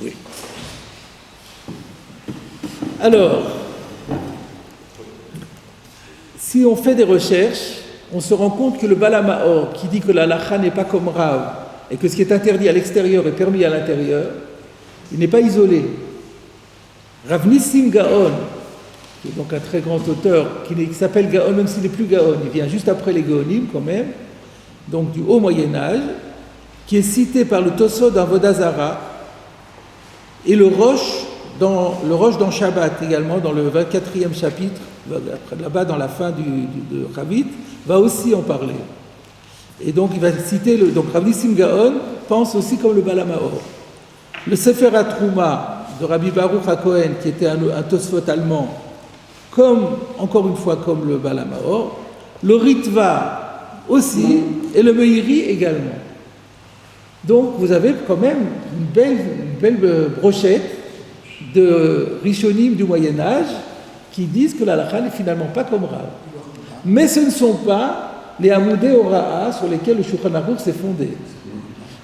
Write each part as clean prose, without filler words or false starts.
Oui. Alors, si on fait des recherches, on se rend compte que le Bala Maor, qui dit que la halakha n'est pas comme Rav, et que ce qui est interdit à l'extérieur est permis à l'intérieur, il n'est pas isolé. Rav Nissim Gaon, qui est donc un très grand auteur, qui s'appelle Gaon, même s'il n'est plus Gaon, il vient juste après les Gaonim quand même, donc du haut Moyen-Âge, qui est cité par le Tosfot dans Vodazara, et le Rosh dans Shabbat également, dans le 24e chapitre, là-bas dans la fin de Ravit, va aussi en parler. Et donc il va citer, donc Rav Nissim Gaon pense aussi comme le Bala Maor. Le Sefer HaTrouma de Rabbi Baruch HaKohen, qui était un Tosfot allemand, encore une fois comme le Bala Maor, le Ritva aussi, et le Meiri également. Donc vous avez quand même une belle brochette de Rishonim du Moyen-Âge qui disent que la halakha n'est finalement pas comme Rav. Mais ce ne sont pas les Hamoudé Hora'a sur lesquels le Shulchan Aruch s'est fondé.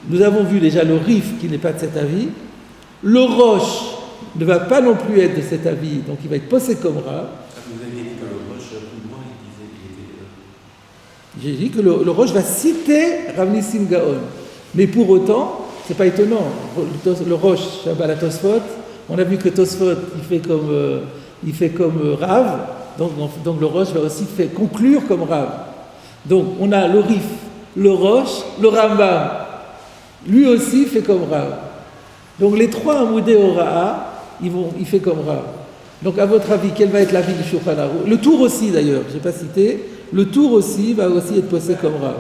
Nous avons vu déjà le Rif qui n'est pas de cet avis. Le Rosh ne va pas non plus être de cet avis, donc il va être posé comme Rav. Vous aviez dit que le Rosh, tout le monde, il disait qu'il était... J'ai dit que le Rosh va citer Rav Nissim Gaon. Mais pour autant, c'est pas étonnant. Le Rosh, Shabbat la Tosfot, on a vu que Tosfot, il fait comme Rav, donc le Rosh va aussi conclure comme Rav. Donc on a le Rif, le Rosh, le Rambam, lui aussi fait comme Rav. Donc les trois Hamoudé Hora'a, il fait comme Rav. Donc à votre avis, quel va être l'avis du Shulchan Aruch? Le Tour aussi d'ailleurs, je n'ai pas cité, le Tour aussi va aussi être posé comme Rav.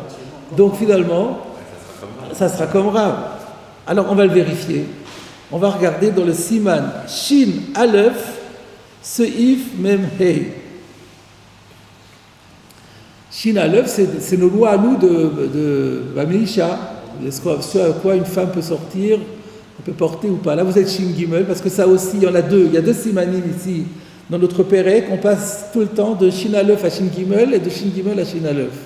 Donc finalement, ça sera comme Rav. Alors on va le vérifier. On va regarder dans le Siman Shin Aleph Seif Mem Hei. Shin Aleph, c'est nos lois à nous de Bamisha, ce à quoi une femme peut sortir, on peut porter ou pas. Là vous êtes Shin Gimel, parce que ça aussi, il y en a deux. Il y a deux Simanim ici dans notre Pérec. On passe tout le temps de Shin Aleph à Shin Gimel et de Shin Gimel à Shin Aleph.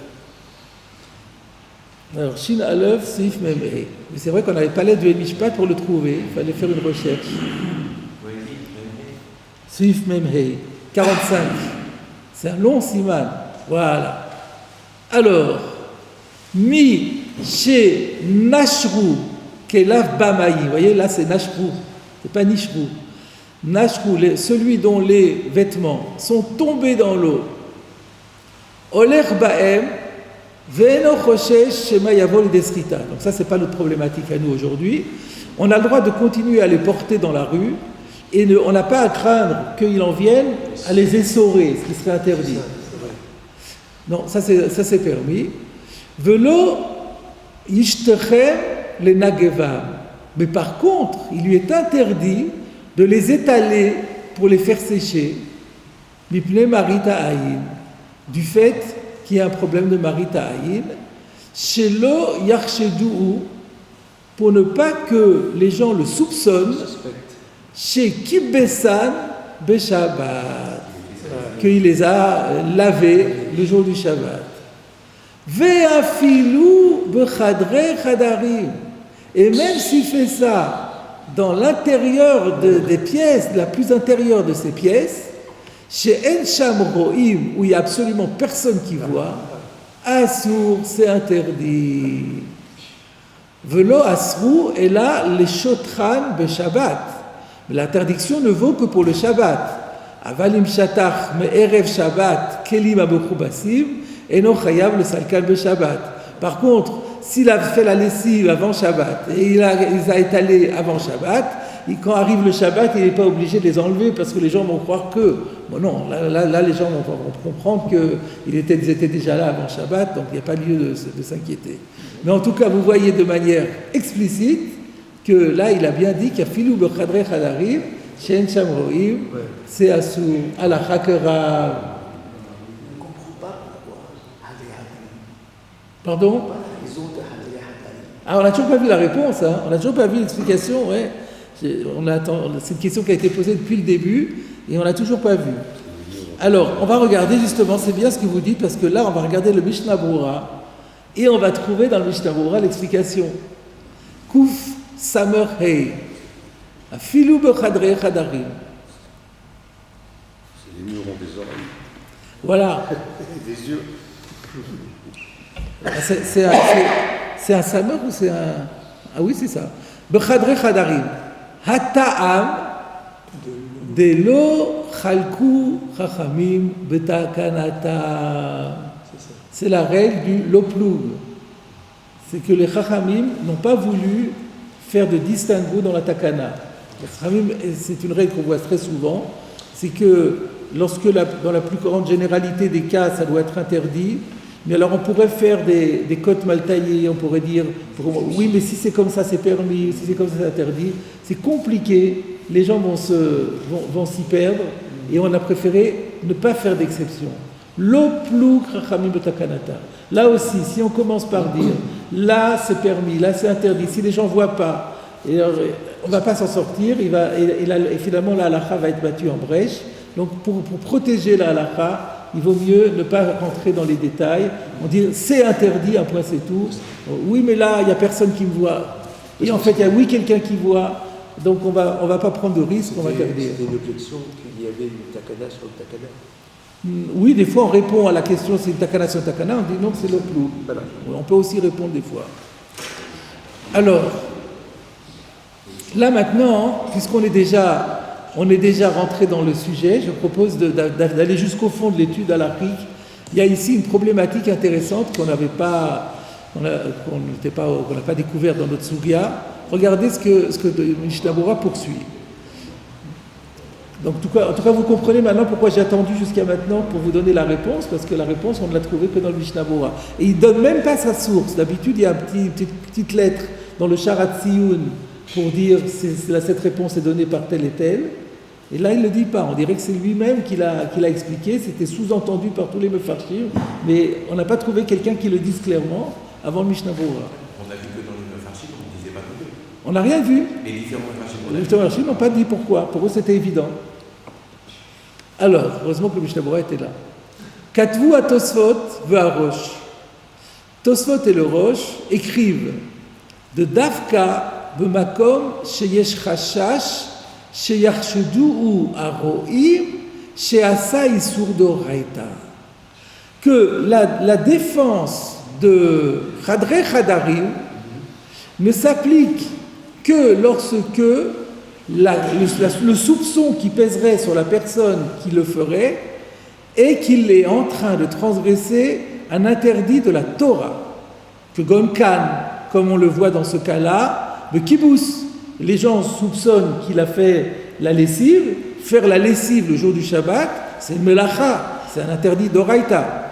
Alors, Shin Aleph, Seif Mem Hei. Mais c'est vrai qu'on n'avait pas l'aide du Mishpat pour le trouver, il fallait faire une recherche. Seif Mem Hei, 45. C'est un long siman. Voilà. Alors, Mi She Nashru Kelav Bamayi. Vous voyez, là c'est Nashru, c'est pas Nishru. Nashru, celui dont les vêtements sont tombés dans l'eau. Oler Baem. Donc ça, c'est pas notre problématique à nous aujourd'hui. On a le droit de continuer à les porter dans la rue et on n'a pas à craindre qu'ils en viennent à les essorer, ce qui serait interdit. Non, ça c'est permis. Velo yishtechem les nagevam. Mais par contre, il lui est interdit de les étaler pour les faire sécher. Mipne marita aïn. Du fait qu'il y a un problème de marita aïn, shelo yarshedou, pour ne pas que les gens le soupçonnent, chez Kibbesan Beshabbat, qu'il les a lavés le jour du Shabbat. Ve'afilu bechadre chadarim, et même s'il fait ça dans l'intérieur des pièces, la plus intérieure de ces pièces, chez En Sham Ro'im, où il n'y a absolument personne qui voit, Assour, c'est interdit. Velo Asrou, et là, les Shotran be Shabbat. Mais l'interdiction ne vaut que pour le Shabbat. Avalim Shatach, me Erev Shabbat, Kelim Aboku Basim, et non Chayav le Salkan be Shabbat. Par contre, s'il a fait la lessive avant Shabbat, et il a étalé avant Shabbat, quand arrive le Shabbat, il n'est pas obligé de les enlever parce que les gens vont croire que... Bon non, là les gens vont comprendre qu'ils étaient déjà là avant Shabbat, donc il n'y a pas lieu de s'inquiéter. Mais en tout cas, vous voyez de manière explicite que là, il a bien dit qu'il y a filou bechadre chadarim, shen sham roim, c'est assou, ala chakera. On ne comprend pas pourquoi Pardon? Ah, on n'a toujours pas vu la réponse, hein. On n'a toujours pas vu l'explication, ouais. C'est une question qui a été posée depuis le début et on n'a toujours pas vu. Alors, on va regarder justement, c'est bien ce que vous dites, parce que là, on va regarder le Mishnah Brura et on va trouver dans le Mishnah Brura l'explication. Kuf Samer Hei. Afilu bechadre chadarim. Les murs ont des oreilles, Voilà. des yeux. C'est un samer ou c'est un... Ah oui, c'est ça. Bechadre chadarim. Hata'am de lo chalku chachamim betakanata. C'est la règle du loplug. C'est que les chachamim n'ont pas voulu faire de distinguo dans la takana. Les chachamim, c'est une règle qu'on voit très souvent, c'est que lorsque dans la plus grande généralité des cas, ça doit être interdit, mais alors on pourrait faire des cotes mal taillées, on pourrait dire, oui, mais si c'est comme ça, c'est permis, si c'est comme ça, c'est interdit. C'est compliqué, les gens vont s'y perdre, et on a préféré ne pas faire d'exception. L'opluk rachamim betakanata. Là aussi, si on commence par dire, là c'est permis, là c'est interdit, si les gens ne voient pas, et alors, on ne va pas s'en sortir, et finalement la halakha va être battue en brèche. Donc pour protéger la halakha, il vaut mieux ne pas rentrer dans les détails. On dit c'est interdit, un point c'est tout. Oui, mais là il n'y a personne qui me voit. Et en fait il y a quelqu'un qui voit. Donc on va pas prendre de risque, on va interdire. C'était une objection qu'il y avait une takana sur le takana. Oui, des fois on répond à la question c'est une takana sur une takana, on dit non c'est l'oplou. Voilà. On peut aussi répondre des fois. Alors, là maintenant, puisqu'on est déjà rentré dans le sujet, je propose d'aller jusqu'au fond de l'étude halachique. Il y a ici une problématique intéressante qu'on n'a pas découvert dans notre Sugia. Regardez ce que Mishnah Berurah poursuit. Donc, en tout cas, vous comprenez maintenant pourquoi j'ai attendu jusqu'à maintenant pour vous donner la réponse, parce que la réponse, on ne l'a trouvée que dans le Mishnah Berurah. Et il ne donne même pas sa source. D'habitude, il y a une petite lettre dans le Sharat Tziyun pour dire cette réponse est donnée par tel et tel. Et là, il ne le dit pas. On dirait que c'est lui-même qui l'a expliqué. C'était sous-entendu par tous les mefarshim, mais on n'a pas trouvé quelqu'un qui le dise clairement avant le Mishnah Berurah. On a vu que dans les mefarshim, on ne disait pas non plus. On n'a rien vu. Les différents mefarshim, on Les a vu. mefarshim n'ont pas dit pourquoi. Pour eux, c'était évident. Alors, heureusement que le Mishnah Berurah était là. Katvu à Tosfot veut à Rosh. Tosfot et le Rosh écrivent de Dafka b'makom sheyesh chashash sheyachshudu aroim sheasa isur d'oraita. Que la défense de Chadre Chadarim ne s'applique que lorsque le soupçon qui pèserait sur la personne qui le ferait est qu'il est en train de transgresser un interdit de la Torah. Que Gonkan, comme on le voit dans ce cas-là, le kibbutz, les gens soupçonnent qu'il a fait la lessive. Faire la lessive le jour du Shabbat, c'est une melacha, c'est un interdit d'oraita.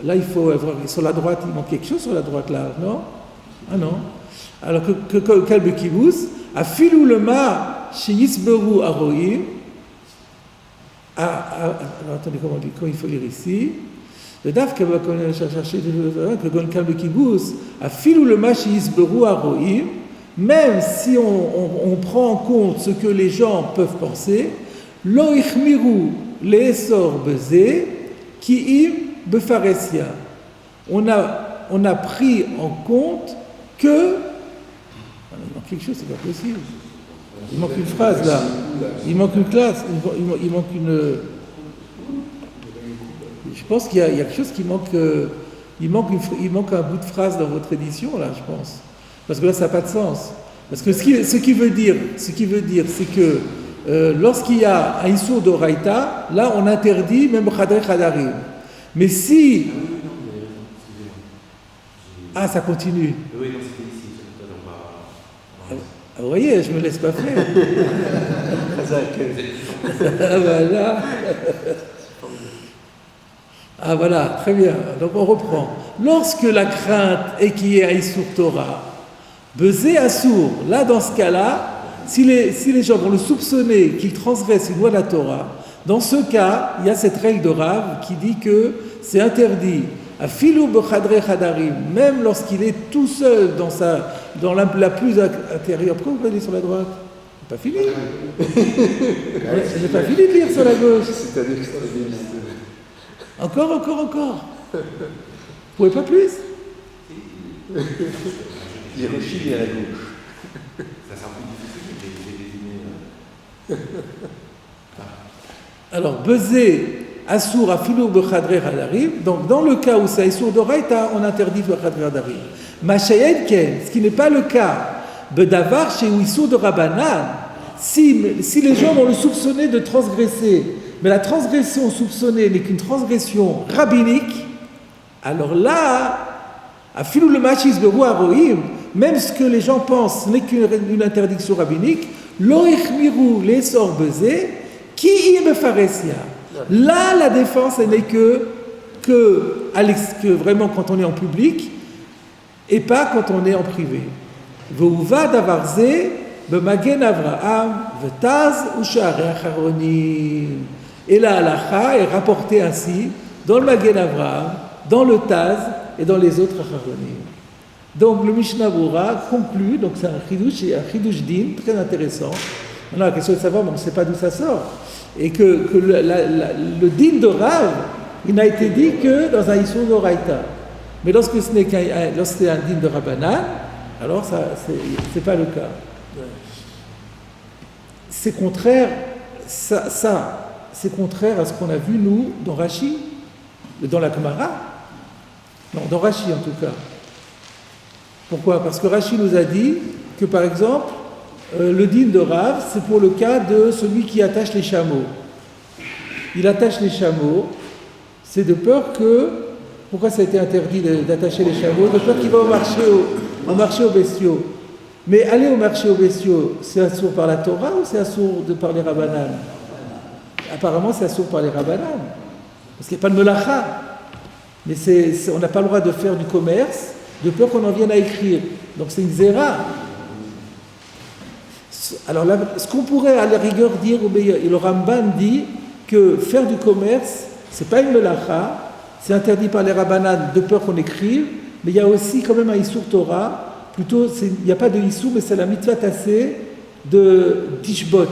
Là, il faut avoir, sur la droite, il manque quelque chose sur la droite là, non? Ah non. Alors que Kalbe Kibbutz, a filou le ma chez Yisberu Aroim. Alors attendez, comment il faut lire ici? Le daf que Gon Kalbe Kibbutz, a filou le ma chez Yisberu Aroim, même si on prend en compte ce que les gens peuvent penser, lo ichmiru leesor bezé ki im befaresia. On a pris en compte que il manque quelque chose, c'est pas possible. Il manque une phrase là. Il manque une classe. Il manque une. Je pense qu'il y a quelque chose qui manque. Il manque un bout de phrase dans votre édition là, je pense. Parce que là, ça n'a pas de sens. Parce que ce qui veut dire, c'est que lorsqu'il y a un issur d'oraita, là, on interdit même chadre chadarim. Mais si. Ah, ça continue. Oui, non, c'était ici. Vous voyez, je ne me laisse pas faire. Ah voilà, très bien. Donc on reprend. Lorsque la crainte est qu'il y ait un Issour Torah, Bezé Assour, là dans ce cas-là, si les gens vont le soupçonner qu'il transgresse une loi de la Torah, dans ce cas, il y a cette règle de Rav qui dit que c'est interdit. À filou bechadre chadarim, même lorsqu'il est tout seul dans la plus intérieure. Pourquoi vous allez sur la droite? C'est pas fini. J'ai pas fini de lire sur la gauche. C'est un extrémiste. Encore. Vous pouvez pas plus? Hiroshima est à la gauche. Ça sera plus difficile de les désigner. Alors, Bezé, Assour, Afilou, Bechadre, Hadarim. Donc, dans le cas où c'est Assour d'Oraïta, on interdit Bechadre, Hadarim. Machayed Ken, ce qui n'est pas le cas. Bedavar, chez Issour de Rabanan. Si les gens vont le soupçonner de transgresser, mais la transgression soupçonnée n'est qu'une transgression rabbinique, alors là, Afilou le Machis, Behu Arohim, même ce que les gens pensent n'est qu'une interdiction rabbinique, Lo Ichmiru, les sort Bezé, qui y befaresia. Là, la défense, elle n'est que vraiment quand on est en public et pas quand on est en privé. Veuva davarze bemagen Avraham vetaz ushare acharonim. Et la halakha est rapportée ainsi dans le Magen Avraham, dans le Taz et dans les autres acharonim. Donc le Mishnah Bora conclut, donc c'est un chidouch din très intéressant. Maintenant la question est de savoir, mais on ne sait pas d'où ça sort. Et que le din de Rav, il n'a été dit que dans un Issour d'Oraïta. Mais lorsque c'est un din de Rabbanan, alors ça, c'est pas le cas. C'est contraire, c'est contraire à ce qu'on a vu, nous, dans Rashi, dans la Gemara. Non, dans Rashi en tout cas. Pourquoi ? Parce que Rashi nous a dit que, par exemple, le din de Rav, c'est pour le cas de celui qui attache les chameaux. Il attache les chameaux, c'est de peur que... Pourquoi ça a été interdit d'attacher les chameaux ? De peur qu'il va au marché aux bestiaux. Mais aller au marché aux bestiaux, c'est assourd par la Torah ou c'est assourd par les Rabbanan ? Apparemment, c'est assourd par les Rabbanan. Parce qu'il n'y a pas de melacha. Mais on n'a pas le droit de faire du commerce, de peur qu'on en vienne à écrire. Donc c'est une zéra. Alors là, ce qu'on pourrait à la rigueur dire, le Ramban dit que faire du commerce, c'est pas une melacha, c'est interdit par les Rabbanan de peur qu'on écrive, mais il y a aussi quand même un Issour Torah, plutôt, il n'y a pas de Issour, mais c'est la mitzvah tassée de Tishbot.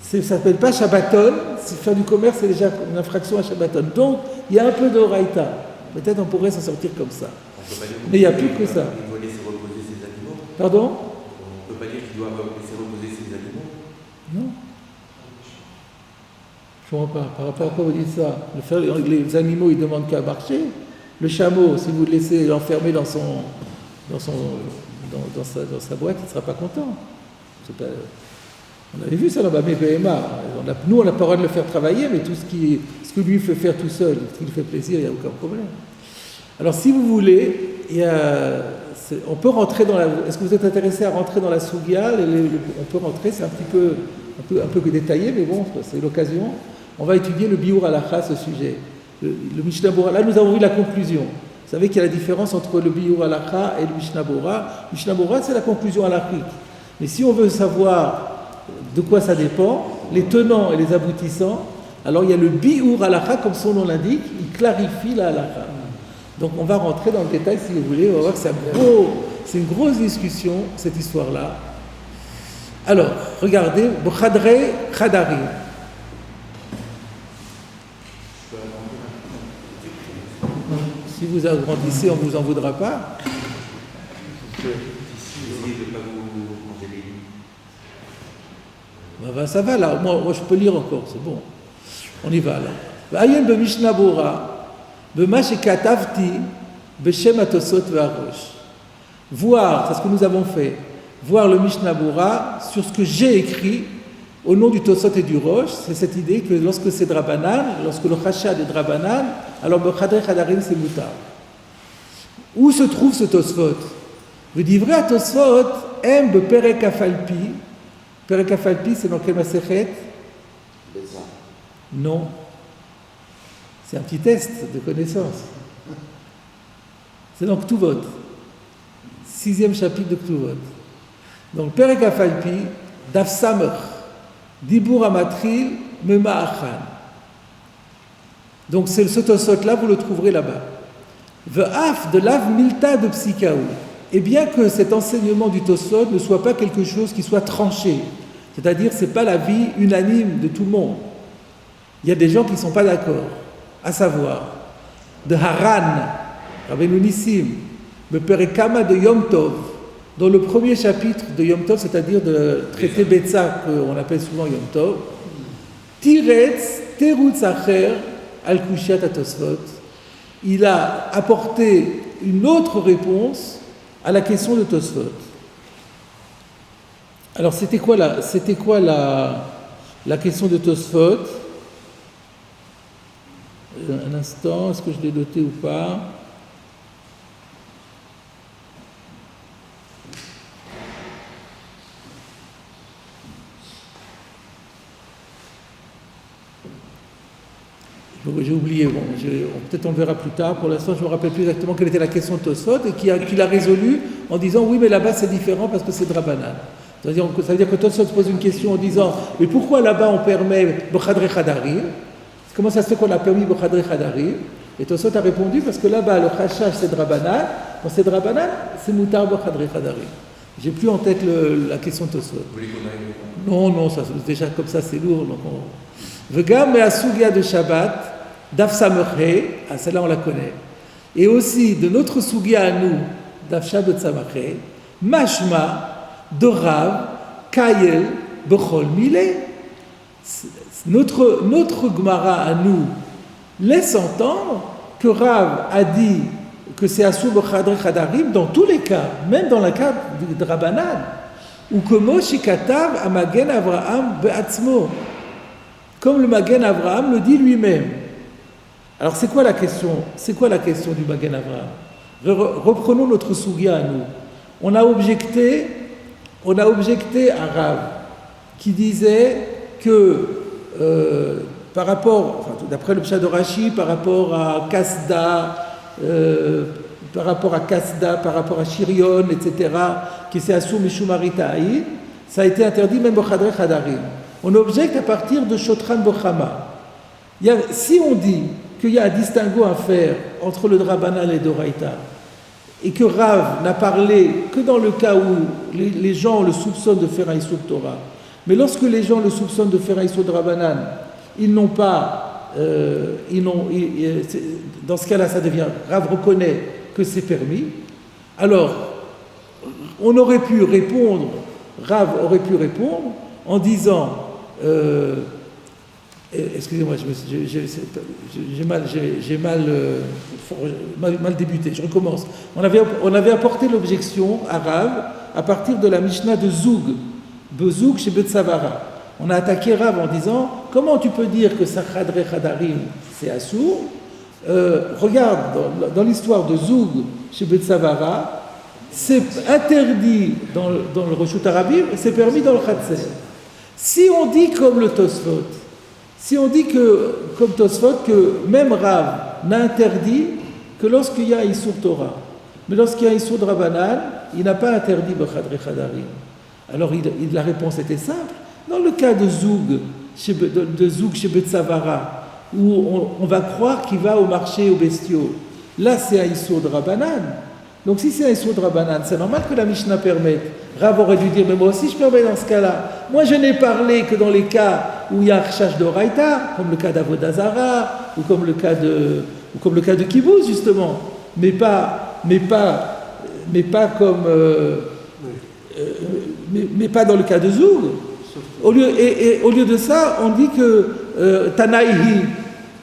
Ça ne s'appelle pas Shabbaton, faire du commerce, c'est déjà une infraction à Shabbaton. Donc, il y a un peu de Horaïta. Peut-être on pourrait s'en sortir comme ça. Mais il n'y a plus que ça. Il doit laisser reposer ses animaux. Pardon ? On ne peut pas dire qu'il doit laisser reposer ses animaux. Non. Je ne comprends pas. Par rapport à quoi vous dites ça ? Les animaux, ils demandent qu'à marcher. Le chameau, si vous le laissez l'enfermer dans sa boîte, il ne sera pas content. On avait vu ça dans Bamé BMA. Nous, on n'a pas le droit de le faire travailler, mais tout ce que lui fait faire tout seul, ce qui lui fait plaisir, il n'y a aucun problème. Alors, si vous voulez, on peut rentrer dans la... Est-ce que vous êtes intéressé à rentrer dans la Sougia ? On peut rentrer, c'est un peu détaillé, mais bon, c'est l'occasion. On va étudier le Biur Halakha, ce sujet. Le Mishnah Bora. Là, nous avons vu la conclusion. Vous savez qu'il y a la différence entre le Biur Halakha et le Mishnah Bora. Le Mishnah Bora, c'est la conclusion halakhique. Mais si on veut savoir de quoi ça dépend, les tenants et les aboutissants, alors il y a le Biur Halakha, comme son nom l'indique, il clarifie la Halakha. Donc on va rentrer dans le détail si vous voulez, on va voir que c'est une grosse discussion, cette histoire-là. Alors, regardez, Bechadre Khadarim. Si vous agrandissez, on ne vous en voudra pas. Essayez de ne pas vous manger les lignes. Ça va là, moi je peux lire encore, c'est bon. On y va là. Ayen be Mishnah Bora, be Mashekatavti, be Shem Atosot ve'Arosh. Voir, c'est ce que nous avons fait, voir le Mishnah Bora sur ce que j'ai écrit au nom du Tosot et du Rosh. C'est cette idée que lorsque c'est Drabanan, lorsque le Chashad est Drabanan, alors Bechadre Khadarim c'est Moutar. Où se trouve ce Tosfot ? Vous divrez à Tosfot, M be Perek Afalpi. Perek Afalpi, c'est dans quel Masechet ? Non. C'est un petit test de connaissance. C'est dans Ktuvot. 6e chapitre de Ktuvot. Donc, Perek Afalpi, Daf Samech, Dibur Amatril, Mema Achan. Donc, ce Tosot-là, vous le trouverez là-bas. Ve'af de Lav Milta de Psikaou. Et bien que cet enseignement du Tosot ne soit pas quelque chose qui soit tranché, c'est-à-dire ce n'est pas la vie unanime de tout le monde. Il y a des gens qui ne sont pas d'accord, à savoir, de Haran, Rabbeinu Nissim, le Perekama de Yom Tov, dans le premier chapitre de Yom Tov, c'est-à-dire de traité Betsa, qu'on appelle souvent Yom Tov, Tiretz Terutz Acher al Kushiat HaTosfot, il a apporté une autre réponse à la question de Tosfot. Alors, c'était quoi la question de Tosfot? Un instant, est-ce que je l'ai noté ou pas? J'ai oublié, bon, peut-être on le verra plus tard. Pour l'instant, je ne me rappelle plus exactement quelle était la question de Tosfot et qu'il a résolu en disant oui, mais là-bas c'est différent parce que c'est Drabanan. Ça veut dire que Tosfot se pose une question en disant mais pourquoi là-bas on permet Bechadre Chadarim? Comment ça se fait qu'on a permis Bechadre Chadarim? Et Tosfot a répondu parce que là-bas le Chachash c'est Drabanan, quand c'est Drabanan, c'est Moutar Bechadre Chadarim. J'ai plus en tête la question de Tosfot. Vous voulez qu'on aille? Non, ça, déjà comme ça c'est lourd. Vegam et Asugia de Shabbat. Daf Samachré, celle-là on la connaît. Et aussi de notre Sugia à nous, Daf Shabbat Samachré, Mashma, de Rav, Kayel, Bechol Milé. Notre Gemara à nous laisse entendre que Rav a dit que c'est Asur Bechadre Chadarim dans tous les cas, même dans le cas de Drabanan, ou que Moshe Katav a Magen Avraham Be'atzmo, comme le Magen Avraham le dit lui-même. Alors c'est quoi la question? C'est quoi la question du Magen Avraham? Reprenons notre Sugia à nous. On a objecté à Rav qui disait que par rapport, d'après le Pshat de Rashi, par rapport à Kasda, par rapport à Shirion, etc., qui c'est Asur Mishum Aritaï, ça a été interdit même Bechadre Chadarim. On objecte à partir de Shotran Bochama. Si on dit qu'il y a un distinguo à faire entre le Drabanan et Doraïta, et que Rav n'a parlé que dans le cas où les gens le soupçonnent de faire un Issur Torah, mais lorsque les gens le soupçonnent de faire un Issur Drabanan, ils n'ont pas, dans ce cas-là, ça devient, Rav reconnaît que c'est permis. Alors, on aurait pu répondre, Rav aurait pu répondre en disant, excusez-moi, j'ai mal débuté, je recommence. On avait apporté l'objection à Rav à partir de la Mishnah de Zoug, Bezoug chez Betsavara. On a attaqué Rav en disant comment tu peux dire que Sachadre Chadarim c'est Assour? Regarde, dans l'histoire de Zoug chez Betsavara, c'est interdit dans le Reshut Arabim et c'est permis dans le Khatser. Si on dit comme le Tosfot, si on dit que, comme Tosfot, que même Rav n'a interdit que lorsqu'il y a Issur Torah, mais lorsqu'il y a Issur Drabanan, il n'a pas interdit Bechadre Chadarim. Alors la réponse était simple. Dans le cas de Zoug chez Betsavara, où on va croire qu'il va au marché aux bestiaux, là c'est un Issur Drabanan. Donc si c'est un Issur Drabanan, c'est normal que la Mishnah permette. Rav aurait dû dire, mais moi aussi je permets dans ce cas-là. Moi je n'ai parlé que dans les cas où il y a Archash d'Oraïta, comme le cas d'Avodazara, ou comme le cas de Kibbutz justement, mais pas dans le cas de Zoug. Au lieu de ça, on dit que Tanaïhi,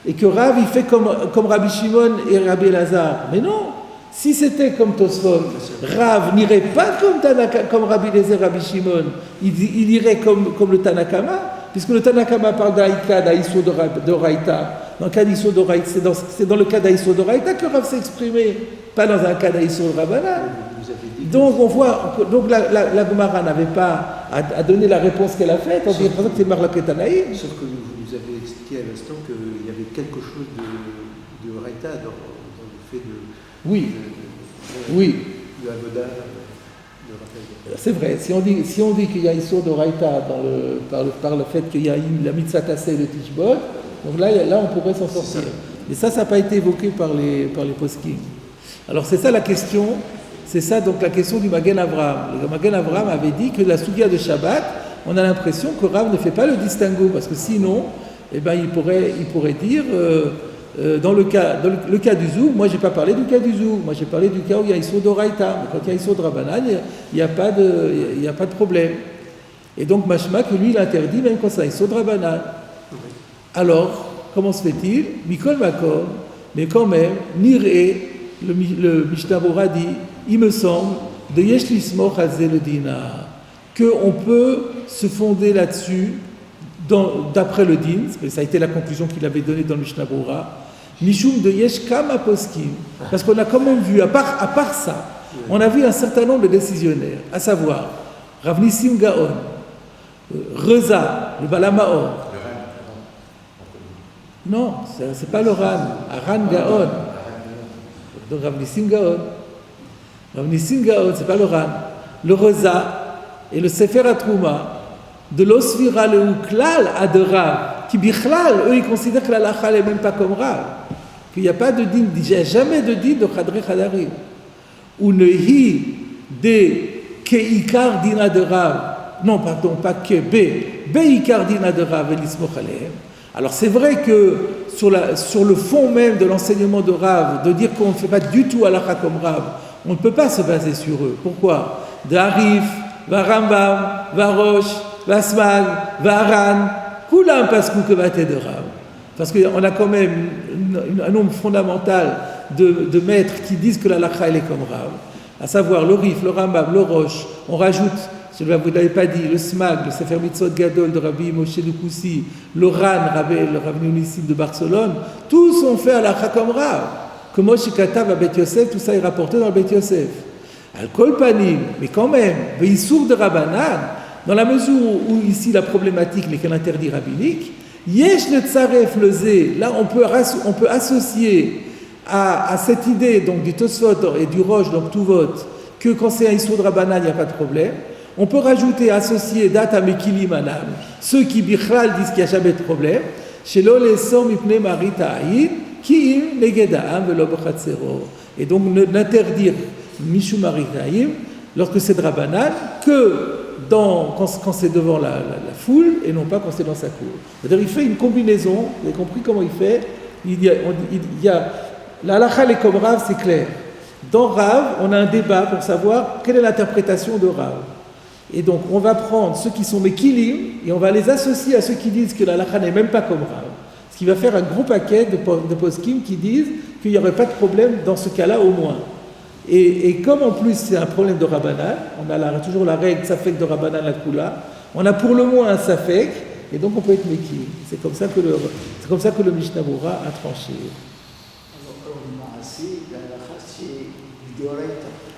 et que Rav il fait comme Rabbi Shimon et Rabbi Elazar. Mais non, si c'était comme Tosfot, Rav n'irait pas comme Rabbi Elazar, Rabbi Shimon, il irait comme le Tanakama, puisque le Tanakama parle d'Aïka, d'Aïsou d'Oraïta. Dans le cas d'Aïsou d'Oraïta, c'est dans le cas d'Aïsou d'Oraïta que Rav s'est exprimé, pas dans un cas d'Aïsou Rabanan. Donc on voit, donc la Gemara n'avait pas à donner la réponse qu'elle a faite, on dit que c'est Marlaket Tanaïm. Sauf que vous nous avez expliqué à l'instant qu'il y avait quelque chose de Raïta dans le fait de... Oui. De Avoda, de Raphaël. C'est vrai, si on dit qu'il y a Issur de Raïta par le fait qu'il y a la mitzvah tassé et le tishbot, donc là on pourrait s'en sortir. Mais ça n'a pas été évoqué par les poskim. Alors c'est ça la question. C'est ça donc la question du Magen Avraham. Le Magen Avraham avait dit que la Sugia de Shabbat, on a l'impression que Rav ne fait pas le distinguo, parce que sinon, il pourrait dire dans le cas du Zou, moi j'ai pas parlé du cas du Zou, moi j'ai parlé du cas où il y a Issour d'Oraïta, mais quand il y a Issour de Rabbanan, il n'y a pas de problème. Et donc Mashma que lui il interdit même quand c'est Issour de Rabbanan. Alors, comment se fait-il? Mikol Makom, mais quand même, Niré, le Mishnah Bora dit, il me semble, de Yesh Lismoch Hazé le Dina, qu'on peut se fonder là-dessus d'après le din, ça a été la conclusion qu'il avait donnée dans le Mishnah Bora, Mishum de Yesh Kama Poskim, parce qu'on a quand même vu, à part ça, on a vu un certain nombre de décisionnaires, à savoir Rav Nissim Gaon, Reza, le Balamaor. Non, c'est pas le Ran, Aran Gaon. Donc Rav Nissim Gaon. Rav Nissim Gaon, c'est pas le Ran. Le Reza et le Sefer Atrouma de l'Osvira le Uklal à de Rav, qui Bichlal, eux ils considèrent que la Lacha n'est même pas comme Rav. Qu'il n'y a pas de din, il n'y a jamais de din de Chadre Chadarim. Ou nehi de Keikar dina de Rav. Non, pardon, pas que Beikar dina de Rav et l'Ismoch Alehem. Alors c'est vrai que sur le fond même de l'enseignement de Rav, de dire qu'on ne fait pas du tout halakha comme Rav, on ne peut pas se baser sur eux. Pourquoi? De Harif, va Rambam, va Rosh, va Smag, va Aran, Koulam Paskou que va de Rav. Parce qu'on a quand même un nombre fondamental de maîtres qui disent que l'halakha elle est comme Rav, à savoir le Rif, le Rambam, le Rosh, on rajoute. Je ne vous l'avais pas dit, le Smag, le Sefer Mitzvot Gadol de Rabbi Moshe de Koussi, le Ran, le Rabbi Nissim de Barcelone, tous ont fait halakha comme Rav. Que Moshe Katav à Beth Yosef, tout ça est rapporté dans le Beth Yosef. Al-Kol Panim, mais quand même, Beissour de Rabbanan, dans la mesure où ici la problématique n'est qu'un interdit rabbinique, Yesh le Tsaref le Zé, là on peut associer à cette idée donc, du Tosfot et du Rosh, donc Tuvot, que quand c'est un Issour de Rabbanan, il n'y a pas de problème. On peut rajouter, associer Data Mekili Manam, ceux qui Bichlal disent qu'il n'y a jamais de problème, chez l'Olesom Ipne Marita Aïn, qui im Negedaam Velobochatzero. Et donc n'interdire Mishum Marita Aïn, lorsque c'est de Rabbanan, que quand c'est devant la foule et non pas quand c'est dans sa cour. C'est-à-dire il fait une combinaison, vous avez compris comment il fait? Il y a la halakha et comme Rav, c'est clair. Dans Rav, on a un débat pour savoir quelle est l'interprétation de Rav. Et donc, on va prendre ceux qui sont Mekilim et on va les associer à ceux qui disent que la halakha n'est même pas comme Rav. Ce qui va faire un gros paquet de poskim qui disent qu'il n'y aurait pas de problème dans ce cas-là au moins. Et comme en plus c'est un problème de Rabbanan, on a toujours la règle Safek de Rabbanan la Kula, on a pour le moins un Safek et donc on peut être Mekilim. C'est comme ça que le Mishnah Bora a tranché.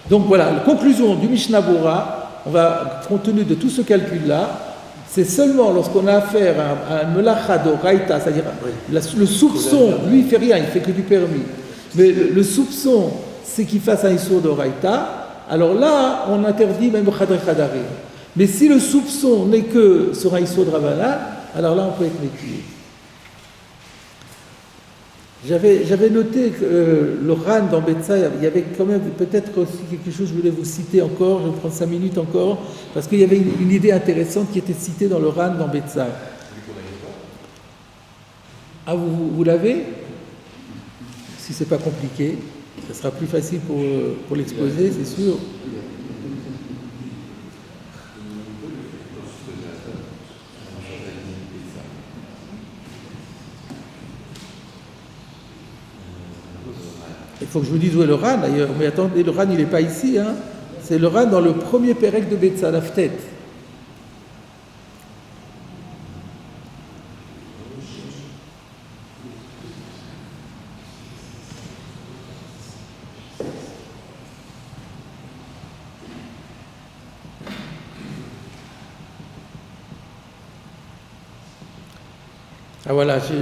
Donc voilà, la conclusion du Mishnah Bora. On va, compte tenu de tout ce calcul-là, c'est seulement lorsqu'on a affaire à un melacha d'oraïta, c'est-à-dire le soupçon, lui il fait rien, il fait que du permis, mais le soupçon, c'est qu'il fasse un issour d'oraïta, alors là, on interdit même chadre chadarim. Mais si le soupçon n'est que sur un issour de Rabbanan, alors là, on peut être métier. J'avais noté que le Ran dans Betsa, il y avait quand même peut-être aussi quelque chose, je voulais vous citer encore, je vais prendre 5 minutes encore, parce qu'il y avait une idée intéressante qui était citée dans le Ran dans Betsa. Ah, vous l'avez? Si c'est pas compliqué, ça sera plus facile pour l'exposer, c'est sûr. Il faut que je vous dise où est le Ran d'ailleurs, mais attendez, le Ran il n'est pas ici, hein. C'est le Ran dans le premier Pérec de Betsa, la Ftet. Ah voilà, je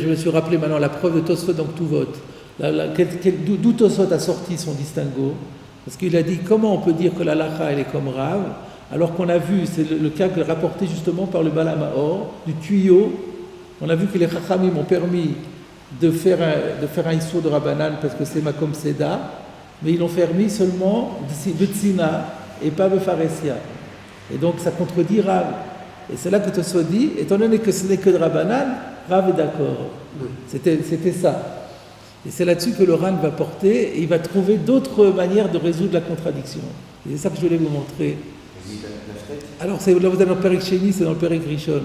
me suis rappelé maintenant la preuve de Tosfot dans Tuvot. D'où Tosfot a sorti son distinguo? Parce qu'il a dit comment on peut dire que la halakha elle est comme Rav, alors qu'on a vu, c'est le cas rapporté justement par le Balamaor, du tuyau. On a vu que les Chachamim ont permis de faire un issour de Rabbanan parce que c'est Makom Seda, mais ils l'ont permis seulement de Tzina et pas de Pharesia. Et donc ça contredit Rav. Et c'est là que Tosfot dit, étant donné que ce n'est que de Rabbanan, Rav est d'accord. C'était ça. Et c'est là-dessus que le Ran va porter, et il va trouver d'autres manières de résoudre la contradiction. Et c'est ça que je voulais vous montrer. Alors, là, vous êtes dans le Perek Sheni, c'est dans le Perek Rishon.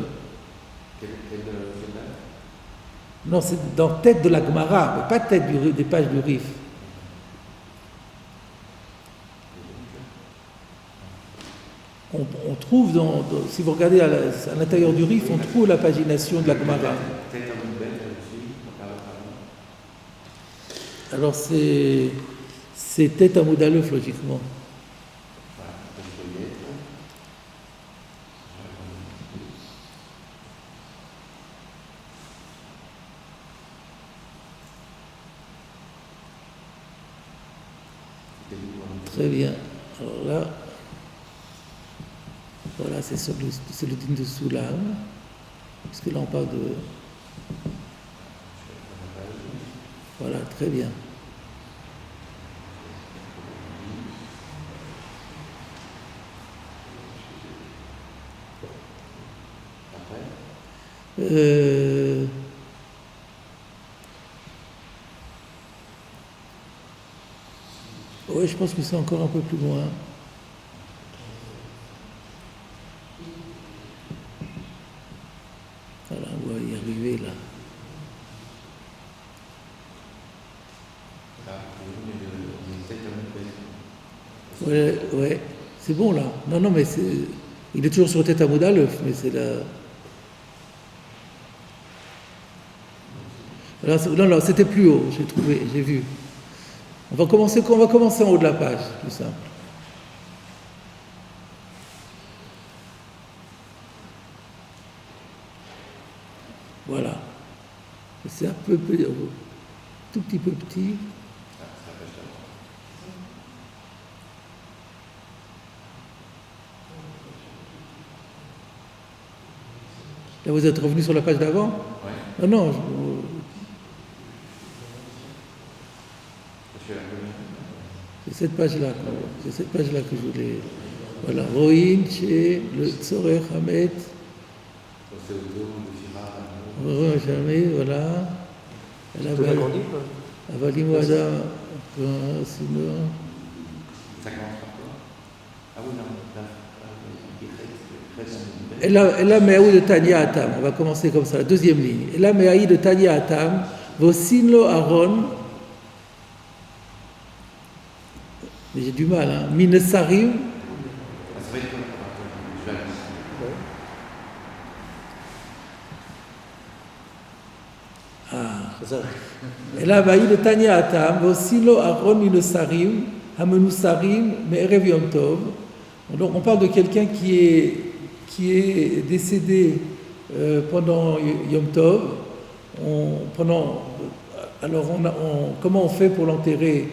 Non, c'est dans tête de la Gemara, mais pas tête des pages du Rif. On trouve, si vous regardez à l'intérieur du Rif, on trouve la pagination de la Gemara. Alors c'est tête à Moudalef, logiquement. Très bien. Alors là, voilà, c'est le dîme de Soulam, puisque là on parle de... Voilà, très bien. Oui, je pense que c'est encore un peu plus loin. Voilà, on va y arriver là. Ouais, c'est bon là. Non, mais il est toujours sur tête à Moudalef, mais c'est là. Non, c'était plus haut, j'ai vu. On va commencer en haut de la page, tout simple. Voilà. C'est un peu tout petit peu petit. Là, vous êtes revenu sur la page d'avant ? Ouais. Non. C'est cette page-là que je voulais. Voilà. Roïn, chez le Tzorer Hamet. Jamais, voilà. Tu peux l'agrandir, quoi. Avalim Adam. Sinon. Ça commence par quoi ? Ah oui, non. Ella Me'aou de Tanya Atam. On va commencer comme ça, la deuxième ligne. Ella Me'aï de Tanya Atam. Vosinlo Aaron. Mais j'ai du mal, hein. Minesarim. Ça va être quoi ? C'est ça. Ella Me'aï de Tanya Atam. Vosinlo Aaron Minesarim. Hamenusarim Me'erev Yom Tov. Donc on parle de quelqu'un qui est décédé pendant Yom Tov. Comment on fait pour l'enterrer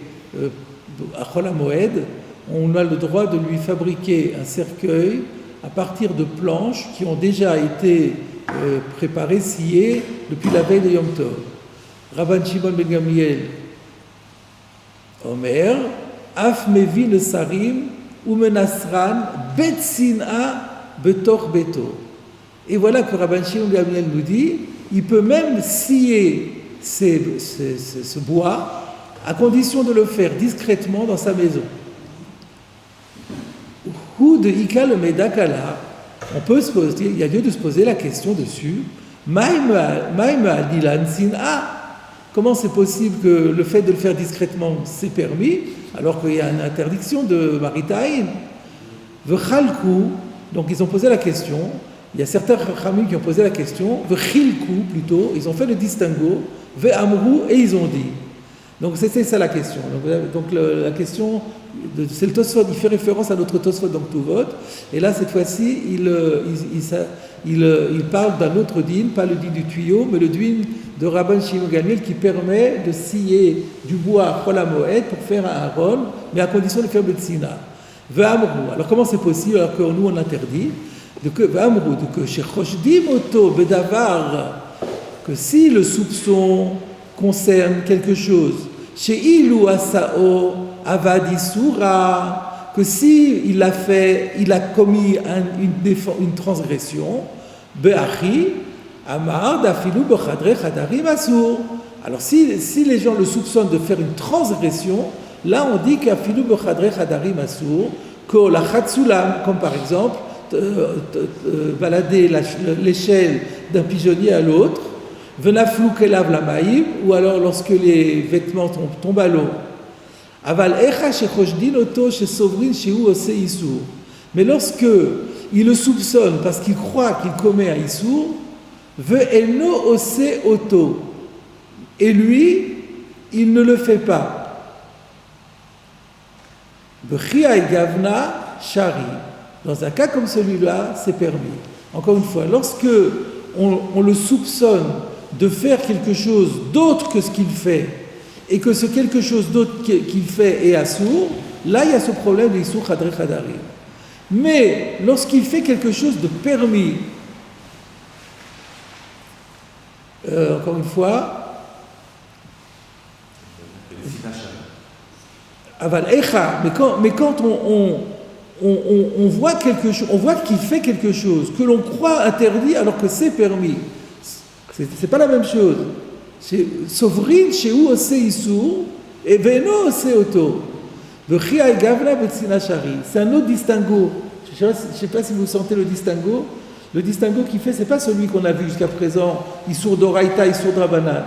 à Chol HaMoed? On a le droit de lui fabriquer un cercueil à partir de planches qui ont déjà été préparées, sciées depuis la veille de Yom Tov. Rabban Shimon ben Gamliel Omer, Af Mevi le Sarim, Umenasran, Betsina, Betor Beto. Et voilà que Rabban Shimon ben Gamliel nous dit, il peut même scier ce bois à condition de le faire discrètement dans sa maison. Ou de Ika le Medakala, il y a lieu de se poser la question dessus. Maïma Dilan Sin'a. Comment c'est possible que le fait de le faire discrètement c'est permis alors qu'il y a une interdiction de Maritaïn? Vechalku, donc ils ont posé la question. Il y a certains Chachamim qui ont posé la question. Vechilku plutôt, ils ont fait le distinguo. Ve'amru, et ils ont dit. Donc c'est ça la question. Donc la question, c'est le Tosfot, il fait référence à notre Tosfot dans Ktuvot. Et là cette fois-ci, il parle d'un autre din, pas le din du tuyau, mais le din de Rabban Shimon ben Gamliel qui permet de scier du bois Chol HaMoed pour faire un haron, mais à condition de faire Betsina. Ve'amru. Alors comment c'est possible alors que nous on l'interdit? Ve'amru, que chez Choshdim Oto Bedavar, que si le soupçon concerne quelque chose, chez Ilou Asao Avadisura, que si il a commis une transgression, be'achi, amar dafilu bechadre chadarim asur. Alors si les gens le soupçonnent de faire une transgression, là on dit qu'afilu bechadre chadarim asur, que la chatsulam, comme par exemple balader l'échelle d'un pigeonnier à l'autre, venaflou kelav lamaïm, ou alors lorsque les vêtements tombent à l'eau. Aval echa shechoshdin oto shesovrin shehu ose isur. Mais lorsque il le soupçonne parce qu'il croit qu'il commet un isur, ve'eno ose oto. Et lui, il ne le fait pas. Bechia et gavna shari. Dans un cas comme celui-là, c'est permis. Encore une fois, lorsque on le soupçonne de faire quelque chose d'autre que ce qu'il fait, et que ce quelque chose d'autre qu'il fait est assourd, là il y a ce problème de issour chadre chadarim. Mais lorsqu'il fait quelque chose de permis, encore une fois, aval echa, mais quand on voit quelque chose, on voit qu'il fait quelque chose que l'on croit interdit alors que c'est permis, c'est pas la même chose. C'est Sovrin chez où ose issour et veno ose oto. Vechia gavna betzina shari. C'est un autre distinguo. Je ne sais pas si vous sentez le distinguo. Le distinguo qu'il fait, c'est pas celui qu'on a vu jusqu'à présent, issour d'oraita, issour drabanan.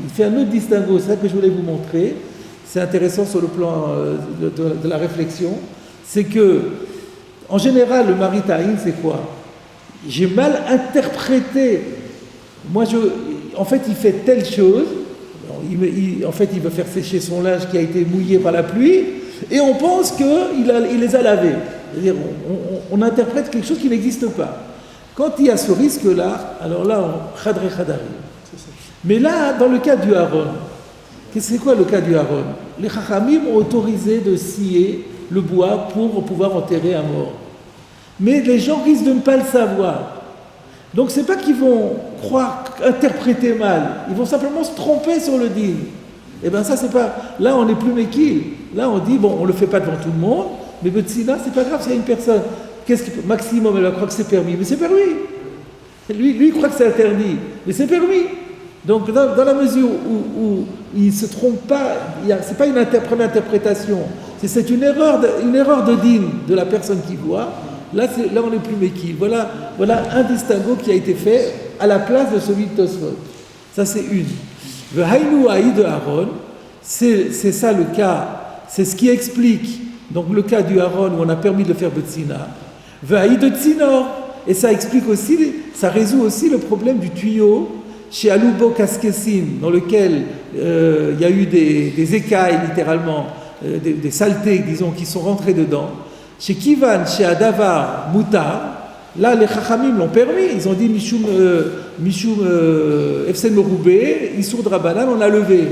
Il fait un autre distinguo. C'est ça que je voulais vous montrer. C'est intéressant sur le plan de la réflexion. C'est que, en général, le maritaïn, c'est quoi? J'ai mal interprété. En fait, il fait telle chose. En fait, il veut faire sécher son linge qui a été mouillé par la pluie, et on pense qu'il les a lavés. C'est-à-dire, on interprète quelque chose qui n'existe pas. Quand il y a ce risque-là, alors là, on chadre chadarim. Mais là, dans le cas du haron, c'est quoi le cas du haron? Les chachamim ont autorisé de scier le bois pour pouvoir enterrer un mort. Mais les gens risquent de ne pas le savoir. Donc c'est pas qu'ils vont interpréter mal, ils vont simplement se tromper sur le din. Et bien ça c'est pas, là on n'est plus méquille. Là on dit bon on le fait pas devant tout le monde, mais Betsina c'est pas grave s'il y a une personne, maximum elle va croire que c'est permis, mais c'est permis. Lui il croit que c'est interdit, mais c'est permis. Donc dans la mesure où il se trompe pas, c'est pas une première interprétation, c'est une erreur de din de la personne qui voit. Là on n'est plus méquille. Voilà un distinguo qui a été fait à la place de celui de Tosfot. Ça c'est une. Le Haïnou Haï de Aaron, c'est ça le cas, c'est ce qui explique donc le cas du Aaron où on a permis de le faire Betsina. Le Haï de Tzinor, et ça explique aussi, ça résout aussi le problème du tuyau chez Alubo Kaskesin, dans lequel il y a eu des écailles littéralement, des saletés disons qui sont rentrées dedans. Chez Kivan, chez Adavar, Moutar, là les Chachamim l'ont permis, ils ont dit Mishum Efsen Meroubé, Issour Drabanan, on a levé.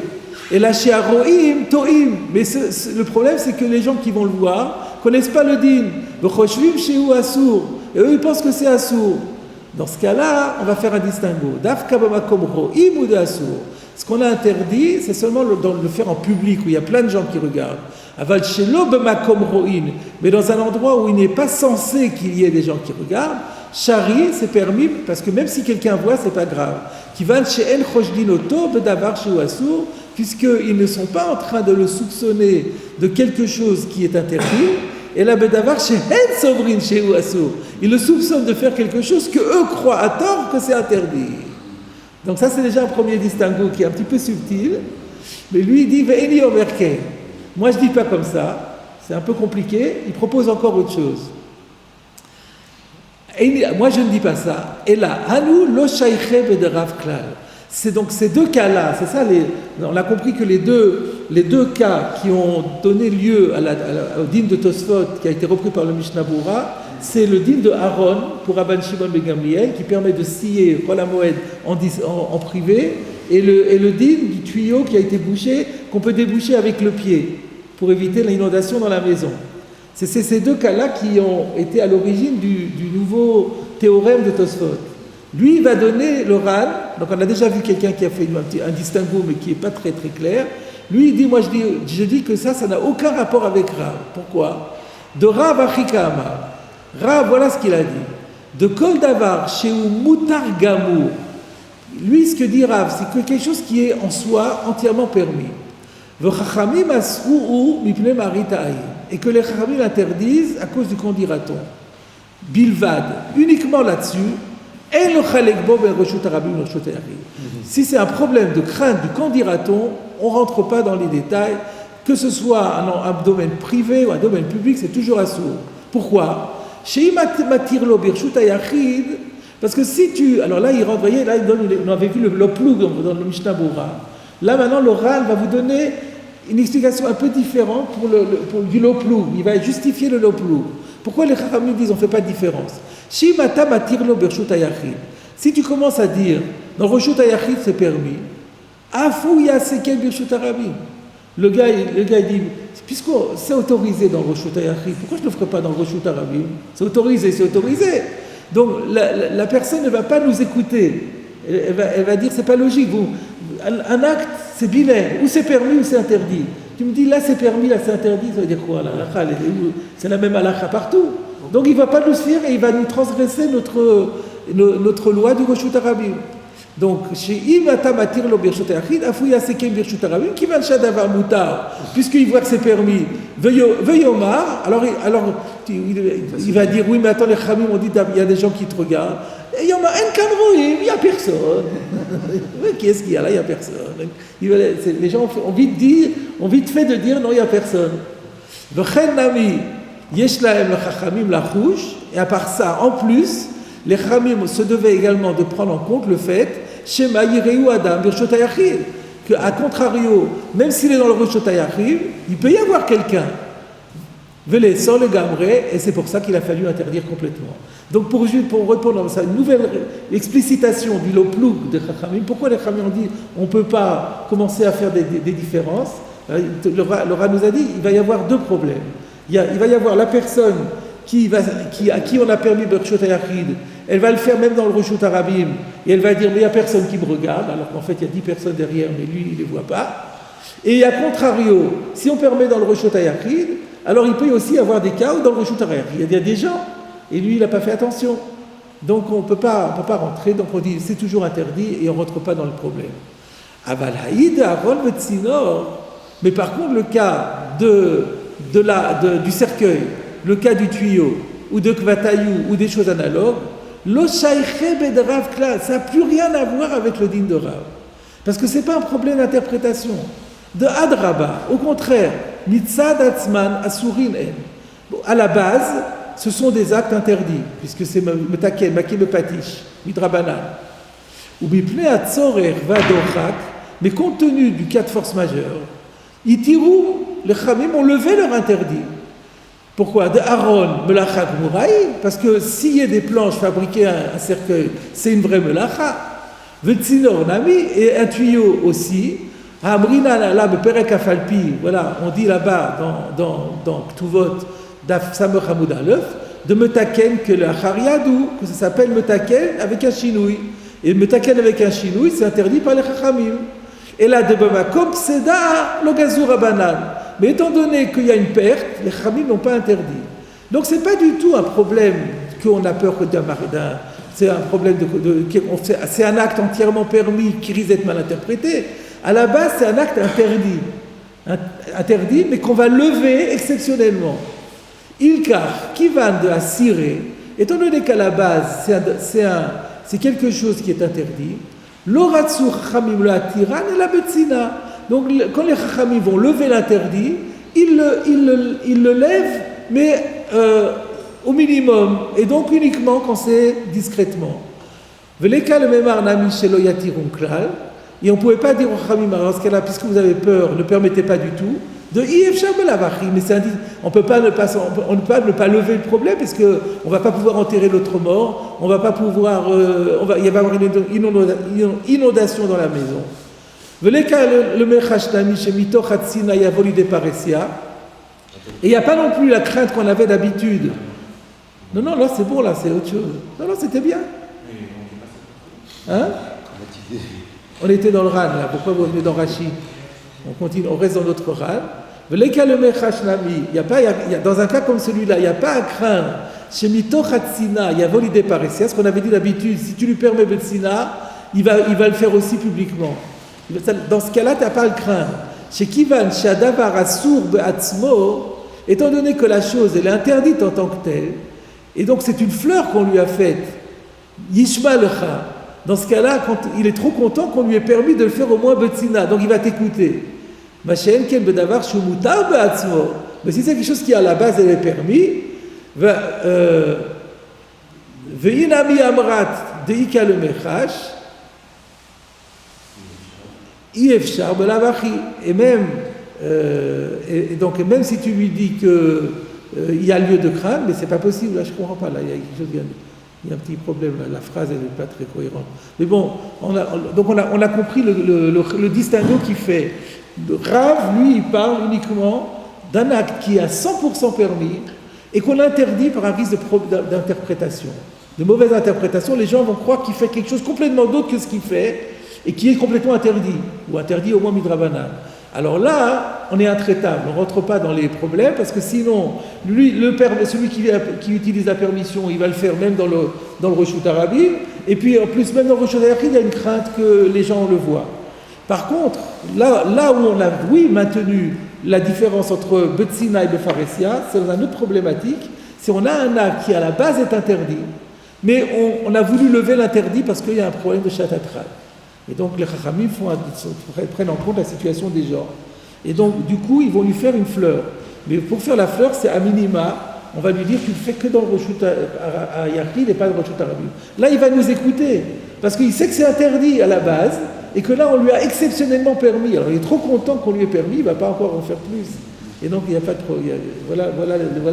Et là chez Aroim, Toim, mais le problème c'est que les gens qui vont le voir connaissent pas le din. Le Choshvim chez ou Assour, et eux ils pensent que c'est Assour. Dans ce cas-là, on va faire un distinguo. Daf Kabamakom Roim ou de Assour. Ce qu'on a interdit, c'est seulement de le faire en public, où il y a plein de gens qui regardent. Aval shelo b'makom ro'in, mais dans un endroit où il n'est pas censé qu'il y ait des gens qui regardent, shari, c'est permis, parce que même si quelqu'un voit, c'est pas grave. Kivan she'en choshdin oto b'davar shehu asur, puisqu'ils ne sont pas en train de le soupçonner de quelque chose qui est interdit, et là b'davar she'en sovrin shehu asur. Ils le soupçonnent de faire quelque chose que eux croient à tort que c'est interdit. Donc ça c'est déjà un premier distinguo qui est un petit peu subtil, mais lui il dit ve'eni omerke. Moi je dis pas comme ça, c'est un peu compliqué, il propose encore autre chose. Moi je ne dis pas ça. Et là, Hanu lo shaykhe bederav klal. C'est donc ces deux cas-là, c'est ça, on a compris que les deux cas qui ont donné lieu au din de Tosfot, qui a été repris par le Mishnah Bura, c'est le din de Aaron pour Rabban Shimon ben Gamliel, qui permet de scier Chol HaMoed en privé, et le din du tuyau qui a été bouché, qu'on peut déboucher avec le pied, pour éviter l'inondation dans la maison. C'est ces deux cas-là qui ont été à l'origine du nouveau théorème de Tosfot. Lui, il va donner le Ran, donc on a déjà vu quelqu'un qui a fait un distinguo, mais qui n'est pas très très clair. Lui, il dit, je dis que ça n'a aucun rapport avec Rav. Pourquoi? de Rav Achikama. Rav, voilà ce qu'il a dit. De Kol Davar, chez Moutar Gamou. Lui, ce que dit Rav, c'est que quelque chose qui est en soi entièrement permis. V'chachamim asru'u mipnei marita'ayim. Et que les chachamim interdisent à cause du qu'en-dira-t-on. Bilvad, uniquement là-dessus. Et le chalekbo ben reshut harabim reshut hayachid. Si c'est un problème de crainte du qu'en-dira-t-on, on ne rentre pas dans les détails. Que ce soit un domaine privé ou un domaine public, c'est toujours assourd. Pourquoi? Parce que si tu... Alors là, il rentre, vous voyez, là, on avait vu le ploug dans le Mishnah Bora. Là, maintenant, l'oral va vous donner une explication un peu différente pour du loploug. Il va justifier le loploug. Pourquoi les Chachamim disent on ne fait pas de différence? Si tu commences à dire dans Reshut Hayachid c'est permis, Afouya Sekel Birshut Harabim. Le gars il dit, puisque c'est autorisé dans Reshut Hayachid, pourquoi je ne le ferai pas dans Reshut Harabim? C'est autorisé. Donc la personne ne va pas nous écouter. Elle va dire c'est pas logique. Un acte c'est binaire, ou c'est permis ou c'est interdit. Tu me dis là c'est permis, là c'est interdit, ça veut dire quoi? C'est la même halakha partout. Donc il ne va pas nous suivre et il va nous transgresser notre loi du Reshut Harabim. Donc, chez Imatam Atir Lo Birshut Hayachid, Afouya Sekem Birshut Harabim, qui va le Shadavar Moutar, puisqu'il voit que c'est permis, Veyomar, alors il va dire oui, mais attends, les Khamim ont dit il y a des gens qui te regardent. Et Yoma En Kanroim, il n'y a personne. Qu'est-ce qu'il y a là? Il n'y a personne. Les gens ont vite fait de dire non, il n'y a personne. V'chen Nami, Yesh Lahem le Chachamim la Chouch, et à part ça, en plus, les Chachamim se devaient également de prendre en compte le fait Shema Yireu Adam Birshut Hayachid, qu'à contrario, même s'il est dans le Reshut Hayachid, il peut y avoir quelqu'un. Vele sans le gamré, et c'est pour ça qu'il a fallu interdire complètement. Donc pour répondre à ça, une nouvelle explicitation du loploug de Chachamim, pourquoi les Chachamim ont dit on ne peut pas commencer à faire des différences? Le Ra nous a dit il va y avoir deux problèmes. Il va y avoir la personne à qui on a permis Birshut Hayachid, elle va le faire même dans le Reshut Harabim, et elle va dire mais il n'y a personne qui me regarde, alors qu'en fait il y a 10 personnes derrière, mais lui il ne les voit pas. Et à contrario, si on permet dans le Reshut Hayachid, alors il peut aussi y avoir des cas où dans le Reshut Hayachid il y a des gens, et lui il n'a pas fait attention. Donc on ne peut pas rentrer, donc on dit c'est toujours interdit et on ne rentre pas dans le problème. Aval Haïd, Aaron, Vetzinor, mais par contre le cas du cercueil, le cas du tuyau, ou de Kvatayou, ou des choses analogues, ça n'a plus rien à voir avec le din de Rav. Parce que ce n'est pas un problème d'interprétation. De Adraba, au contraire, Mitzad Atzman Asurin En. À la base, ce sont des actes interdits, puisque c'est Metaken, Makim Patish, Midrabanan. Ou Bipne Atzorer Vadochak, mais compte tenu du cas de force majeure, Itirou, les Khamim ont levé leur interdit. Pourquoi? De Aaron, Melachak Mouraï, parce que s'il y a des planches fabriquées un cercueil, c'est une vraie Melacha. Vetzinor Nami, et un tuyau aussi. Amrina la Perek Afalpi, voilà, on dit là-bas dans Ktuvot, Daf Samech Hamoud Aleph, de Metaken que le Chariadou, que ça s'appelle Metaken avec un chinoui. Et Metaken avec un chinoui, c'est interdit par les Chachamim. Et là, de Bamakom, Seda, le Gazur Abanan. Mais étant donné qu'il y a une perte, les Chachamim n'ont pas interdit. Donc ce n'est pas du tout un problème qu'on a peur d'un. C'est un problème c'est un acte entièrement permis qui risque d'être mal interprété. À la base, c'est un acte interdit, mais qu'on va lever exceptionnellement. Ilkar, Kivan de Assiré, étant donné qu'à la base, c'est quelque chose qui est interdit, l'Oratsu Chachamim la Tiran et la Betsina. Donc, quand les Chachamim vont lever l'interdit, ils le lèvent, mais au minimum, et donc uniquement quand c'est discrètement. Veleka le Memar Nami Shelo Yatirun Klal, et on ne pouvait pas dire aux Chachamim, alors dans ce cas-là, puisque vous avez peur, ne permettez pas du tout, de Yefshar Belavachi, mais on ne peut pas ne pas lever le problème, parce qu'on ne va pas pouvoir enterrer l'autre mort, on va pas pouvoir, il va y avoir une inondation dans la maison. Veleka le Mechashnami Shemito Chatzina Yavoli de Paresia, et il n'y a pas non plus la crainte qu'on avait d'habitude. Non, là c'est bon, là c'est autre chose. Non, c'était bien. Hein? On était dans le Ran, là. Pourquoi vous venez dans Rashi? On continue, on reste dans notre Ran. Dans un cas comme celui-là, il n'y a pas à craindre. Chez Mitochatsina, il y a volidé paressia, ce qu'on avait dit d'habitude, si tu lui permets Betsina, il va le faire aussi publiquement. Dans ce cas-là, tu n'as pas à le craindre. Chez Kivan, Shadavar Asur Be'atzmo, étant donné que la chose elle est interdite en tant que telle, et donc c'est une fleur qu'on lui a faite, Yishma Lecha, dans ce cas-là, quand il est trop content qu'on lui ait permis de le faire au moins Betsina, donc il va t'écouter. Mais si c'est quelque chose qui à la base elle est permis, Ve'inami Amrat Deika le Mechash, Iefshar Belavachi, et même donc même si tu lui dis que il y a lieu de craindre, mais c'est pas possible, là je comprends pas, là il y a quelque chose, il y a un petit problème, là, la phrase elle n'est pas très cohérente. Mais bon, on a compris le distinguo qui fait. Rav, lui, il parle uniquement d'un acte qui est à 100% permis et qu'on interdit par un risque d'interprétation. De mauvaise interprétation, les gens vont croire qu'il fait quelque chose complètement d'autre que ce qu'il fait et qui est complètement interdit, ou interdit au moins midrabanan. Alors là, on est intraitable, on ne rentre pas dans les problèmes parce que sinon, celui qui utilise la permission, il va le faire même dans le Reshut Harabim, et puis en plus, même dans le Reshut Hayachid, il y a une crainte que les gens le voient. Par contre, là où on a, oui, maintenu la différence entre Betsina et Befaressia, c'est dans une autre problématique, c'est on a un acte qui à la base est interdit, mais on a voulu lever l'interdit parce qu'il y a un problème de Shatatral. Et donc les Chachamim prennent en compte la situation des gens. Et donc du coup, ils vont lui faire une fleur. Mais pour faire la fleur, c'est à minima, on va lui dire tu le fais que dans le Reshut Hayachid et pas dans le Reshut Harabim. Là, il va nous écouter, parce qu'il sait que c'est interdit à la base, et que là, on lui a exceptionnellement permis. Alors, il est trop content qu'on lui ait permis, il ne va pas encore en faire plus. Et donc, il n'y a pas de problème. Voilà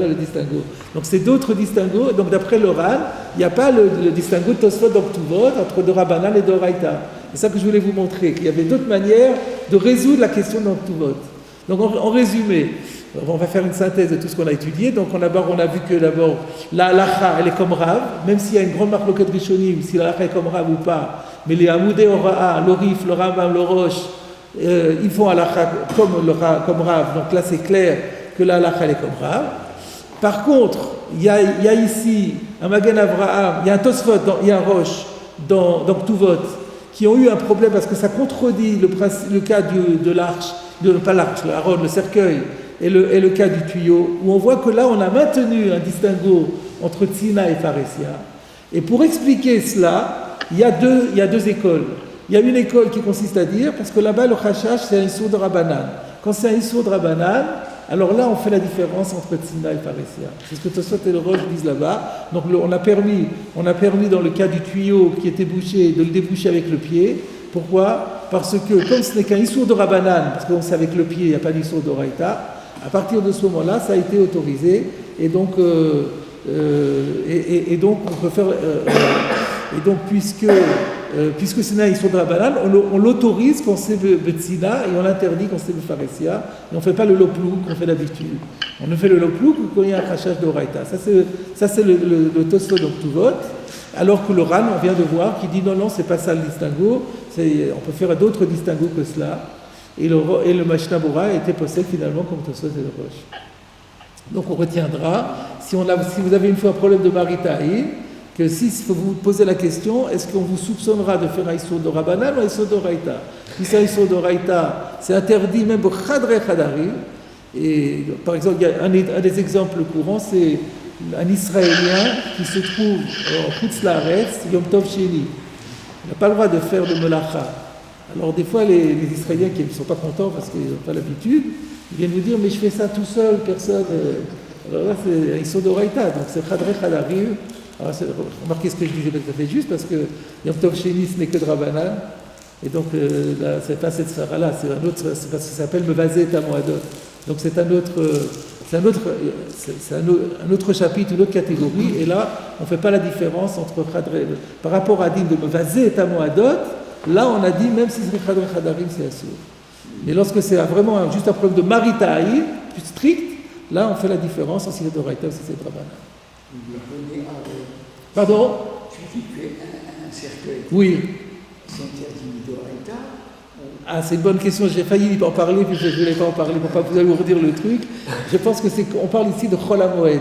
le distinguo. Donc, c'est d'autres distinguos. Donc, d'après l'oral, il n'y a pas le distinguo de Tosfot dans Ktuvot entre de Rabbanan et de Oraïta. C'est ça que je voulais vous montrer, qu'il y avait d'autres manières de résoudre la question dans Ktuvot. Donc, en résumé, on va faire une synthèse de tout ce qu'on a étudié. Donc, on a vu que d'abord, la halacha, elle est comme Rav, même s'il y a une grande marloquette rishonim, si la halacha est comme Rav ou pas. Mais les Hamoudé Hora'a, l'Orif, le Rambam, le Roche, ils font halacha comme Rav. Donc là, c'est clair que la halacha, elle est comme Rav. Par contre, il y a ici un Magen Avraham, il y a un Tosfot, il y a un Roche dans Ktuvot, qui ont eu un problème parce que ça contredit le cas de l'arche, pas l'arche, l'Aaron, le cercueil, et le cas du tuyau, où on voit que là, on a maintenu un distinguo entre Tzina et Pharésia. Et pour expliquer cela, il y a deux écoles. Il y a une école qui consiste à dire, parce que là-bas, le Chashash, c'est un Issour de Rabbanan. Quand c'est un Issour de Rabbanan, alors là, on fait la différence entre Tzina et Pharésia. C'est ce que Tosfot et le Roche disent là-bas. Donc, on a permis dans le cas du tuyau qui était bouché, de le déboucher avec le pied. Pourquoi ? Parce que, comme ce n'est qu'un Issour de Rabbanan, parce qu'on sait avec le pied, il n'y a pas d'Issour d'Oraïta, à partir de ce moment-là, ça a été autorisé. Et donc, on peut faire... et donc, puisque c'est un Issour de Rabbanan, on l'autorise quand c'est Betsina et on l'interdit quand c'est Pharésia. Et on ne fait pas le loplouk qu'on fait d'habitude. On ne fait le loplouk quand il y a un crachage d'Oraïta. Ça, c'est le Tosfot de Ktuvot. Alors que le Ran, on vient de voir, qui dit non, c'est pas ça le distinguo. On peut faire d'autres distinguos que cela. Et le Mishnah Bora était possède finalement comme Tosfot et le Roche. Donc on retiendra, si vous avez une fois un problème de maritaï, que si vous vous posez la question, est-ce qu'on vous soupçonnera de faire un Issour de Rabbanan ou un Issour d'Oraïta ? Si c'est un Issour d'Oraïta, c'est interdit même pour Chadre Chadari. Et par exemple, il y a un des exemples courants, c'est un Israélien qui se trouve en Chutz Laaretz, Yom Tov Sheni. Il n'a pas le droit de faire de melacha. Alors des fois, les Israéliens qui ne sont pas contents parce qu'ils n'ont pas l'habitude, ils viennent nous dire, mais je fais ça tout seul, personne... Alors là, c'est un Issour d'Oraïta, donc c'est Chadre Chadari. Alors, remarquez ce que je disais tout à fait juste, parce que Yom Tov Sheni, ce n'est que de Rabbanan, et donc là, c'est pas cette sphère-là, c'est parce que ça s'appelle Mevazé Tamoadot. Donc c'est un autre chapitre, une autre catégorie, et là, on ne fait pas la différence entre par rapport à Din de Mevazé Tamoadot, là, on a dit, même si c'est Chadre Chadarim, c'est Assour. Mais lorsque c'est vraiment juste un problème de maritaï, plus strict, là, on fait la différence si c'est d'Oraïta ou si c'est de Rabbanan. Pardon ? Tu fais un cercueil. Oui. C'est interdit d'Oraïta, Ah, c'est une bonne question, j'ai failli en parler, puis je ne voulais pas en parler pour ne pas vous alourdir le truc. Je pense qu'on parle ici de Chol HaMoed.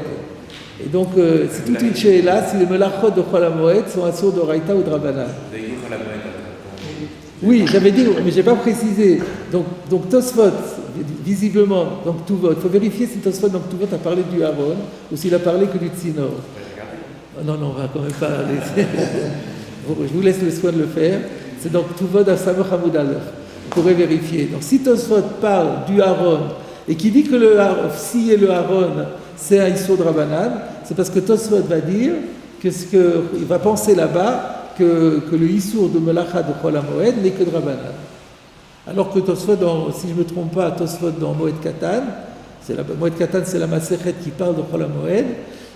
Et donc, c'est toute une chéla, si les melachot de Chol HaMoed sont assour de Raïta ou de Rabbanan. Vous avez dit Chol HaMoed. Oui, j'avais dit, mais je n'ai pas précisé. Donc Tosfot, visiblement, donc Tuvot, il faut vérifier si Tosfot, donc Tuvot a parlé du Aaron, ou s'il a parlé que du Tsinor. Non, on va quand même pas laisser. Je vous laisse le soin de le faire. C'est donc Tuvot à Samach Hamoud Aleph. Vous pourrez vérifier. Donc si Tosfot parle du Aaron, et qui dit que le si et le Aaron, c'est un Issur de Rabbanan, c'est parce que Tosfot va dire il va penser là-bas que le Issour de Melacha de Chol HaMoed n'est que de Rabbanan. Alors que Tosfot, si je ne me trompe pas, Tosfot dans Moed Katan, Moed Katan c'est la Masechet qui parle de Chol HaMoed,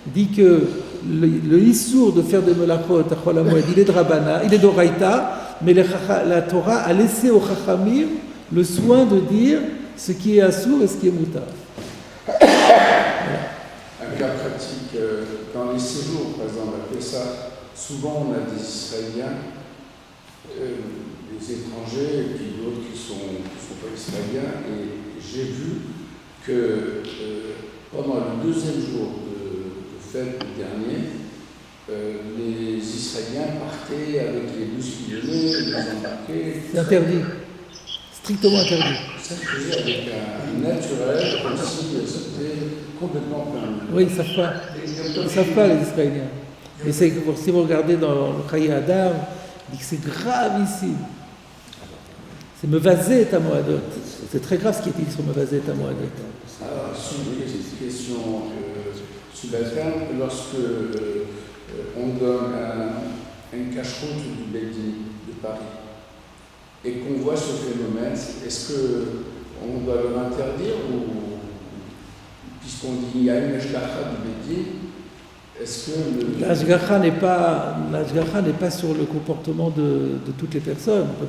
dit que le Issour de faire des Melachot à Chol HaMoed, il est de Rabbanan, il est d'Oraïta, mais la Torah a laissé aux Chachamim le soin de dire ce qui est Assour et ce qui est Moutar. Un cas pratique, dans les séjours, par exemple, à Pessah, souvent on a des Israéliens, des étrangers, et puis d'autres qui sont pas israéliens, et j'ai vu que pendant le deuxième jour de fête dernier, les Israéliens partaient avec les 12 pigeonnets, les embarquaient. C'est interdit, strictement interdit. Ça se faisait avec un naturel, comme si c'était complètement permis. Oui, ils ne savent pas. Ils ne savent pas, les Israéliens. Mais si vous regardez dans le Chaye Adam, il dit que c'est gravissime. C'est Mevazé et Amoadot. C'est très grave ce qui est dit sur Mevazé et Amoadot. Alors, une question subalterne. Lorsque on donne un cache-route du Bédi de Paris et qu'on voit ce phénomène, est-ce qu'on doit le interdire ou, puisqu'on dit qu'il y a une Eshkacha du Bédi, est-ce que l'Ashgacha n'est pas sur le comportement de toutes les personnes. On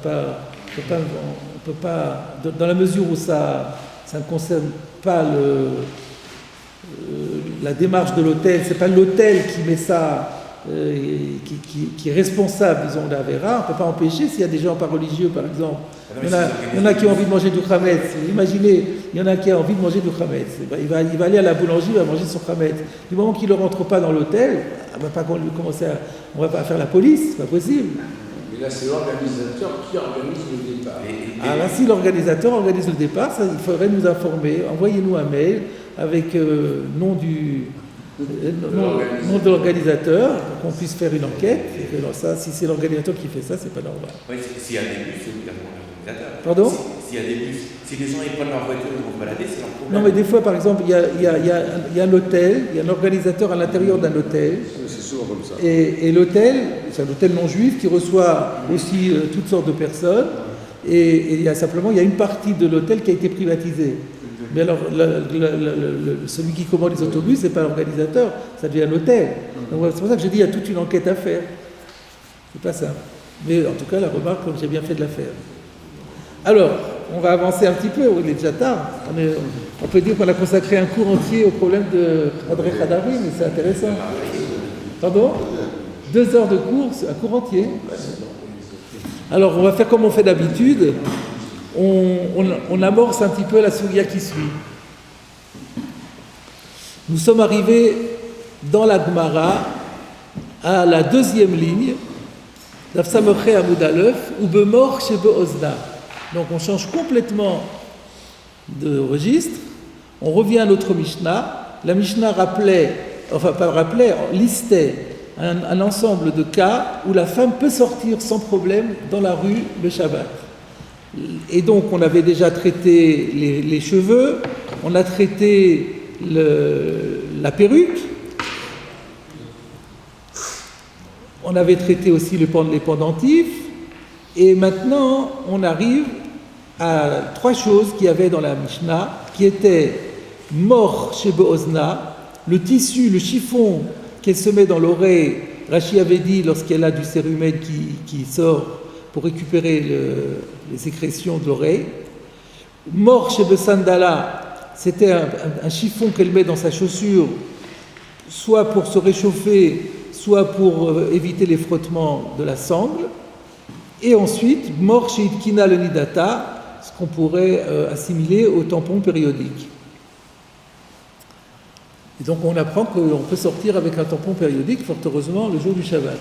peut pas, dans la mesure où ça ne concerne pas la démarche de l'hôtel, c'est pas l'hôtel qui met ça, qui est responsable, disons, de la Vera. On ne peut pas empêcher s'il y a des gens pas religieux, par exemple. Il y en a qui ont envie de manger du Khametz. Imaginez, il y en a qui ont envie de manger du Khametz. Il va aller à la boulangerie, il va manger son Khametz. Du moment qu'il ne rentre pas dans l'hôtel, on ne va pas faire la police, c'est pas possible. Mais là, c'est l'organisateur qui organise le départ. Alors, si l'organisateur organise le départ, il faudrait nous informer. Envoyez-nous un mail avec nom de l'organisateur, pour qu'on puisse faire une enquête. Et que, alors ça, si c'est l'organisateur qui fait ça, c'est pas normal. Oui, s'il y a des bus, c'est évidemment l'organisateur. Pardon ? S'il y a des bus, si les gens ils prennent leur voiture et vont se balader, c'est leur problème. Non, mais des fois, par exemple, il y a l'hôtel, il y a un organisateur à l'intérieur d'un hôtel. C'est souvent comme ça. Et l'hôtel, c'est un hôtel non juif qui reçoit aussi toutes sortes de personnes. Et il y a une partie de l'hôtel qui a été privatisée. Mais alors, celui qui commande les autobus, c'est pas l'organisateur, ça devient un hôtel. Donc c'est pour ça que je dis qu'il y a toute une enquête à faire. C'est pas ça. Mais en tout cas, la remarque, comme j'ai bien fait de la faire. Alors, on va avancer un petit peu, il est déjà tard. On peut dire qu'on a consacré un cours entier au problème de Hadré Hadari, mais c'est intéressant. Pardon ? 2 heures de cours, un cours entier. Alors, on va faire comme on fait d'habitude. On amorce un petit peu la souria qui suit. Nous sommes arrivés dans la Gemara à la 2e ligne, d'Afsamoché Amoud Aleph, ou Bemor chez Be'ozna. Donc on change complètement de registre, on revient à notre Mishnah. La Mishnah listait un ensemble de cas où la femme peut sortir sans problème dans la rue le Shabbat. Et donc on avait déjà traité les cheveux, on a traité la perruque, on avait traité aussi les pendentifs, et maintenant on arrive à 3 choses qu'il y avait dans la Mishnah, qui étaient mort chez Be'ozna, le tissu, le chiffon qu'elle se met dans l'oreille. Rachi avait dit lorsqu'elle a du cérumen qui sort pour récupérer les sécrétions de l'oreille. Mort chez Besandala, c'était un chiffon qu'elle met dans sa chaussure, soit pour se réchauffer, soit pour éviter les frottements de la sangle. Et ensuite, mort chez Itkina le Nidata, ce qu'on pourrait assimiler au tampon périodique. Et donc on apprend qu'on peut sortir avec un tampon périodique, fort heureusement, le jour du Shabbat.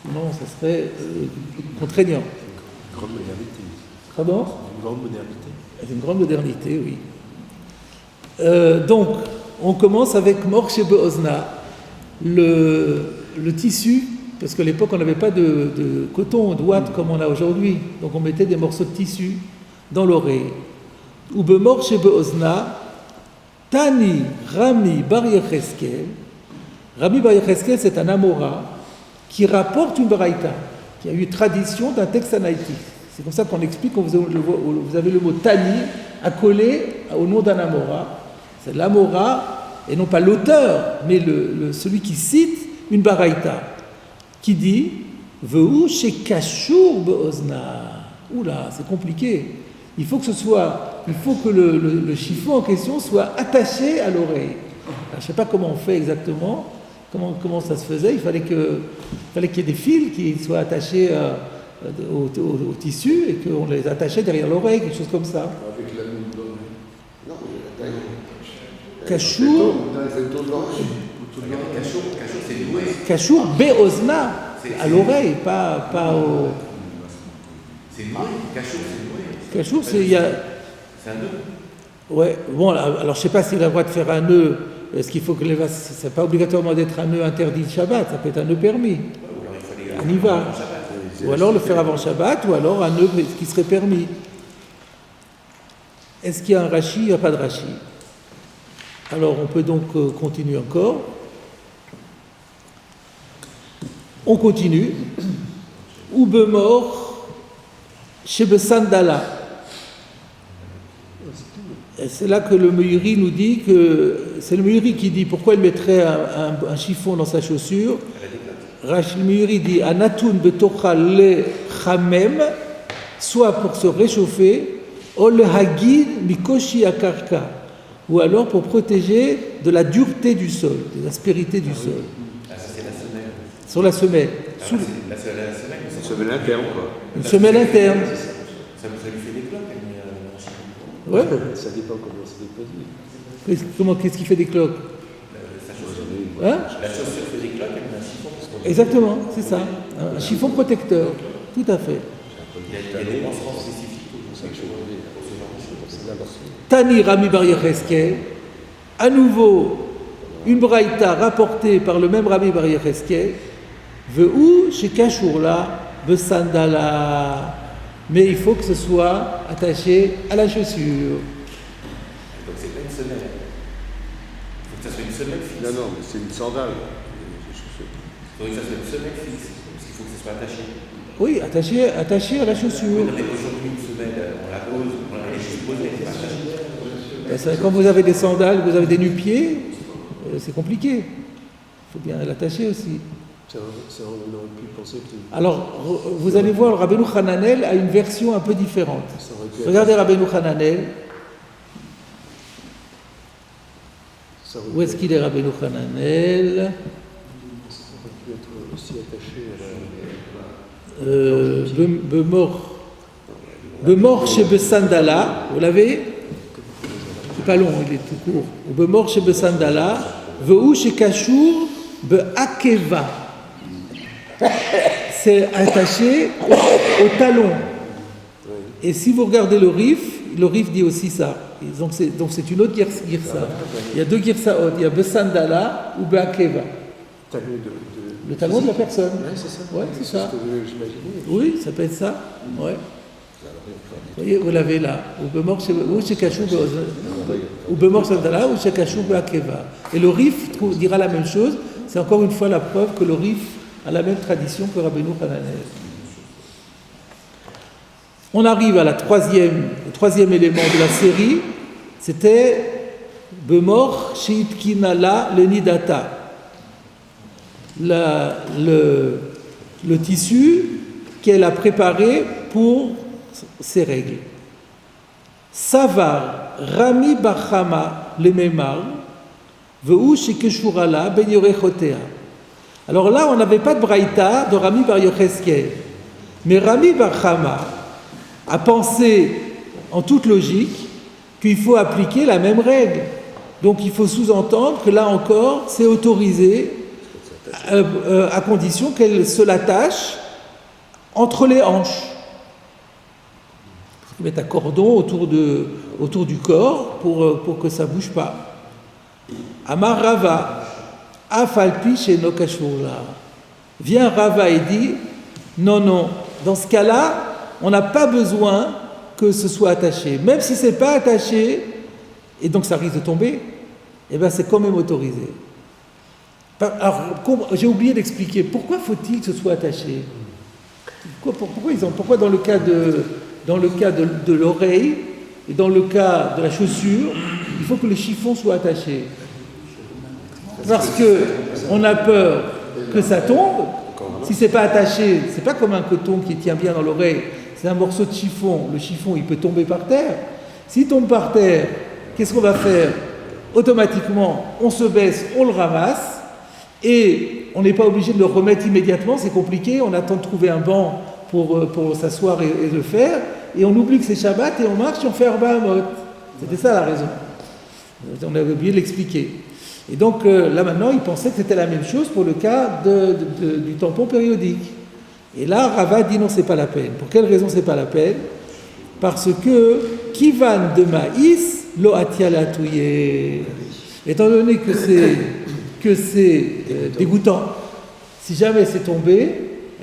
Sinon, ça serait contraignant. Une grande modernité. Pardon ? Une grande modernité. C'est une grande modernité, oui. Donc, on commence avec mort chez Be'ozna, le tissu, parce qu'à l'époque, on n'avait pas de coton, de ouate comme on a aujourd'hui. Donc, on mettait des morceaux de tissu dans l'oreille. Ou Be'mor chez Be'ozna, Tani Rami Bar Yecheskel. Rami Bar Yecheskel, c'est un Amora qui rapporte une Baraïta, qui a eu tradition d'un texte anaïtique. C'est comme ça qu'on explique, vous avez le mot Tani accolé au nom d'un Amora. C'est l'Amora, et non pas l'auteur, mais celui qui cite une Baraïta, qui dit Ve'u shekashur be'ozna. Oula, c'est compliqué. Il faut que le chiffon en question soit attaché à l'oreille. Alors, je ne sais pas comment on fait exactement, comment ça se faisait. Il fallait qu'il y ait des fils qui soient attachés au tissu et qu'on les attachait derrière l'oreille, quelque chose comme ça. Avec la nuit d'oreille. Non, la taille. Kashour, c'est noué. Kashour be'ozna, à l'oreille, pas au. C'est noué. Kashour, c'est noué. Kashour, c'est C'est un nœud. Ouais, bon, alors je sais pas s'il a le droit de faire un nœud. Est-ce qu'il faut que c'est pas obligatoirement d'être un nœud interdit de Shabbat, ça peut être un nœud permis. Ou alors il fallait. On y va. Ou alors le faire avant Shabbat, ou alors un nœud qui serait permis. Est-ce qu'il y a un Rashi? Il n'y a pas de Rashi. Alors on peut donc continuer encore. On continue. Oubemor Shebesandala. Et c'est là que le Meiri nous dit que c'est le Meiri qui dit pourquoi il mettrait un chiffon dans sa chaussure. Rachel Meiri dit Anatun betocha le chamem, soit pour se réchauffer, ou le hagid mikoshi akarka, ou alors pour protéger de la dureté du sol, de l'aspérité du sol. Ah, ça c'est la semelle. Sur la semelle. Ah, Sous la semelle, Une semelle interne, quoi. une semelle interne. ça lui fait des cloques. Ouais. Ça dépend comment c'est déposé. Qu'est-ce qui fait des cloques? Sa chaussure. Hein? La chaussure fait des cloques, elle met un chiffon. Exactement, c'est ça. Un chiffon protecteur. Tout à fait. Il y a des pansements spécifiques pour ce genre de choses. Tani Rami Bar Yecheskel, à nouveau une braïta rapportée par le même Rami Bar Yecheskel, Ve'u shekashurla besandala, mais il faut que ce soit attaché à la chaussure. Donc c'est pas une semelle. Il faut que ça soit une semelle fixe. Non, mais c'est une sandale. Il faudrait que ça soit une semelle fixe, parce qu'il faut que ça soit attaché. Oui, attaché à la chaussure. On met aujourd'hui une semelle, on la pose, on la laisse juste poser, elle n'est pas attachée. Quand vous avez des sandales, vous avez des nu-pieds, c'est compliqué. Il faut bien l'attacher aussi. Ça, on aurait pu penser que... Alors, vous allez voir, Rabbeinu Hananel a une version un peu différente. Regardez Rabbeinu Hananel. Où est-ce qu'il est, Rabbeinu Hananel? Ça aurait pu être aussi attaché à la... Bemor chez Besandala, vous l'avez? C'est pas long, il est tout court. Bemor chez Besandala, Ve'u chez Kashour, Be'akeva. C'est attaché au talon. Et si vous regardez le Rif dit aussi ça. Et donc c'est une autre girsa. Il y a deux girsaot. Il y a Besandala ou Be'akeva. Le talon de la personne. Ouais, c'est ça. Ouais, c'est ça. C'est ce que j'imaginais. Oui, ça peut être ça. Ouais. Vous voyez, vous l'avez là. Ou chez Kachou ou Bemor Sandala ou chez Kachou Be'akeva. Et le Rif dira la même chose. C'est encore une fois la preuve que le Rif a la même tradition que Rabbeinu Hananel. On arrive à le troisième élément de la série, c'était Bemor Sheitkinala le Nidata. Le tissu qu'elle a préparé pour ces règles. Savar Rami Bachama le Memar Ve'u Shekeshurala Ben Yorechotea. Alors là, on n'avait pas de braïta de Rami Bar Yocheskel. Mais Rami Bar Chama a pensé, en toute logique, qu'il faut appliquer la même règle. Donc il faut sous-entendre que là encore, c'est autorisé à condition qu'elle se l'attache entre les hanches. Il met un cordon autour du corps pour que ça ne bouge pas. Amar Rava, Afalpi chez Nokashurla. Vient Rava et dit, non, dans ce cas-là, on n'a pas besoin que ce soit attaché. Même si ce n'est pas attaché, et donc ça risque de tomber, eh bien c'est quand même autorisé. Alors, j'ai oublié d'expliquer, pourquoi faut-il que ce soit attaché? Pourquoi dans le cas de l'oreille et dans le cas de la chaussure, il faut que le chiffon soit attaché? Parce qu'on a peur que ça tombe. Si ce n'est pas attaché, ce n'est pas comme un coton qui tient bien dans l'oreille, c'est un morceau de chiffon. Le chiffon, il peut tomber par terre. S'il tombe par terre, qu'est-ce qu'on va faire? Automatiquement, on se baisse, on le ramasse, et on n'est pas obligé de le remettre immédiatement, c'est compliqué, on attend de trouver un banc pour s'asseoir et le faire, et on oublie que c'est Shabbat, et on marche et on fait Arba Amot. C'était ça la raison. On avait oublié de l'expliquer. Et donc là maintenant, il pensait que c'était la même chose pour le cas du tampon périodique. Et là, Rava dit non, c'est pas la peine. Pour quelle raison c'est pas la peine? Parce que Kivan de maïs lo atialatouye. Étant donné que c'est dégoûtant, si jamais c'est tombé,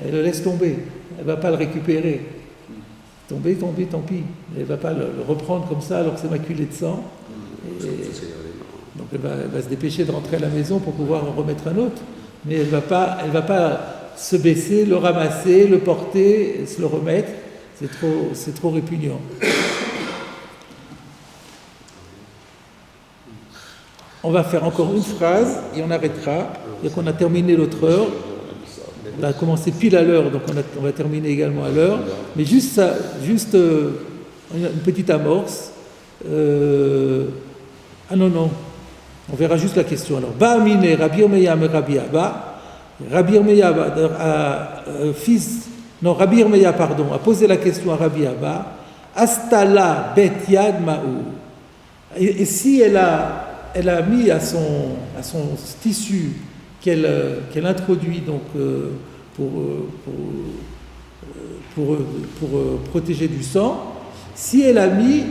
elle le laisse tomber. Elle ne va pas le récupérer. Tomber, tant pis. Elle ne va pas le reprendre comme ça alors que c'est maculé de sang. Donc elle va se dépêcher de rentrer à la maison pour pouvoir en remettre un autre. Mais elle va pas se baisser, le ramasser, le porter, se le remettre. C'est trop répugnant. On va faire encore une phrase et on arrêtera. Et qu'on a terminé l'autre heure. On a commencé pile à l'heure, donc on va terminer également à l'heure. Mais juste une petite amorce. Non. On verra juste la question. Alors, Ba'amine, Rabbi Irmeya me Rabbi Abba. Rabbi Irmeya Rabbi Irmeya, a posé la question à Rabbi Abba. Astala bet yad ma'ou. Et si elle a mis à son tissu qu'elle introduit donc pour protéger du sang, si elle a mis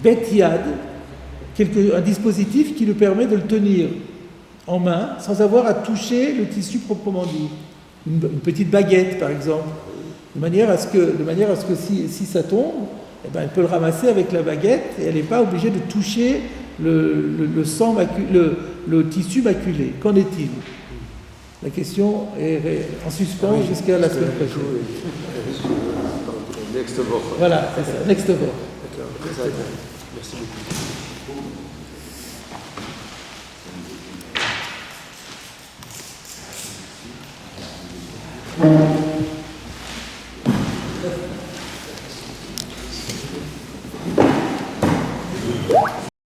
bet yad, un dispositif qui lui permet de le tenir en main sans avoir à toucher le tissu proprement dit. Une petite baguette par exemple, de manière à ce que si ça tombe, eh ben, elle peut le ramasser avec la baguette et elle n'est pas obligée de toucher le sang le tissu maculé. Qu'en est-il? La question est en suspens jusqu'à la semaine prochaine. Voilà, c'est ça, next over. D'accord, merci beaucoup.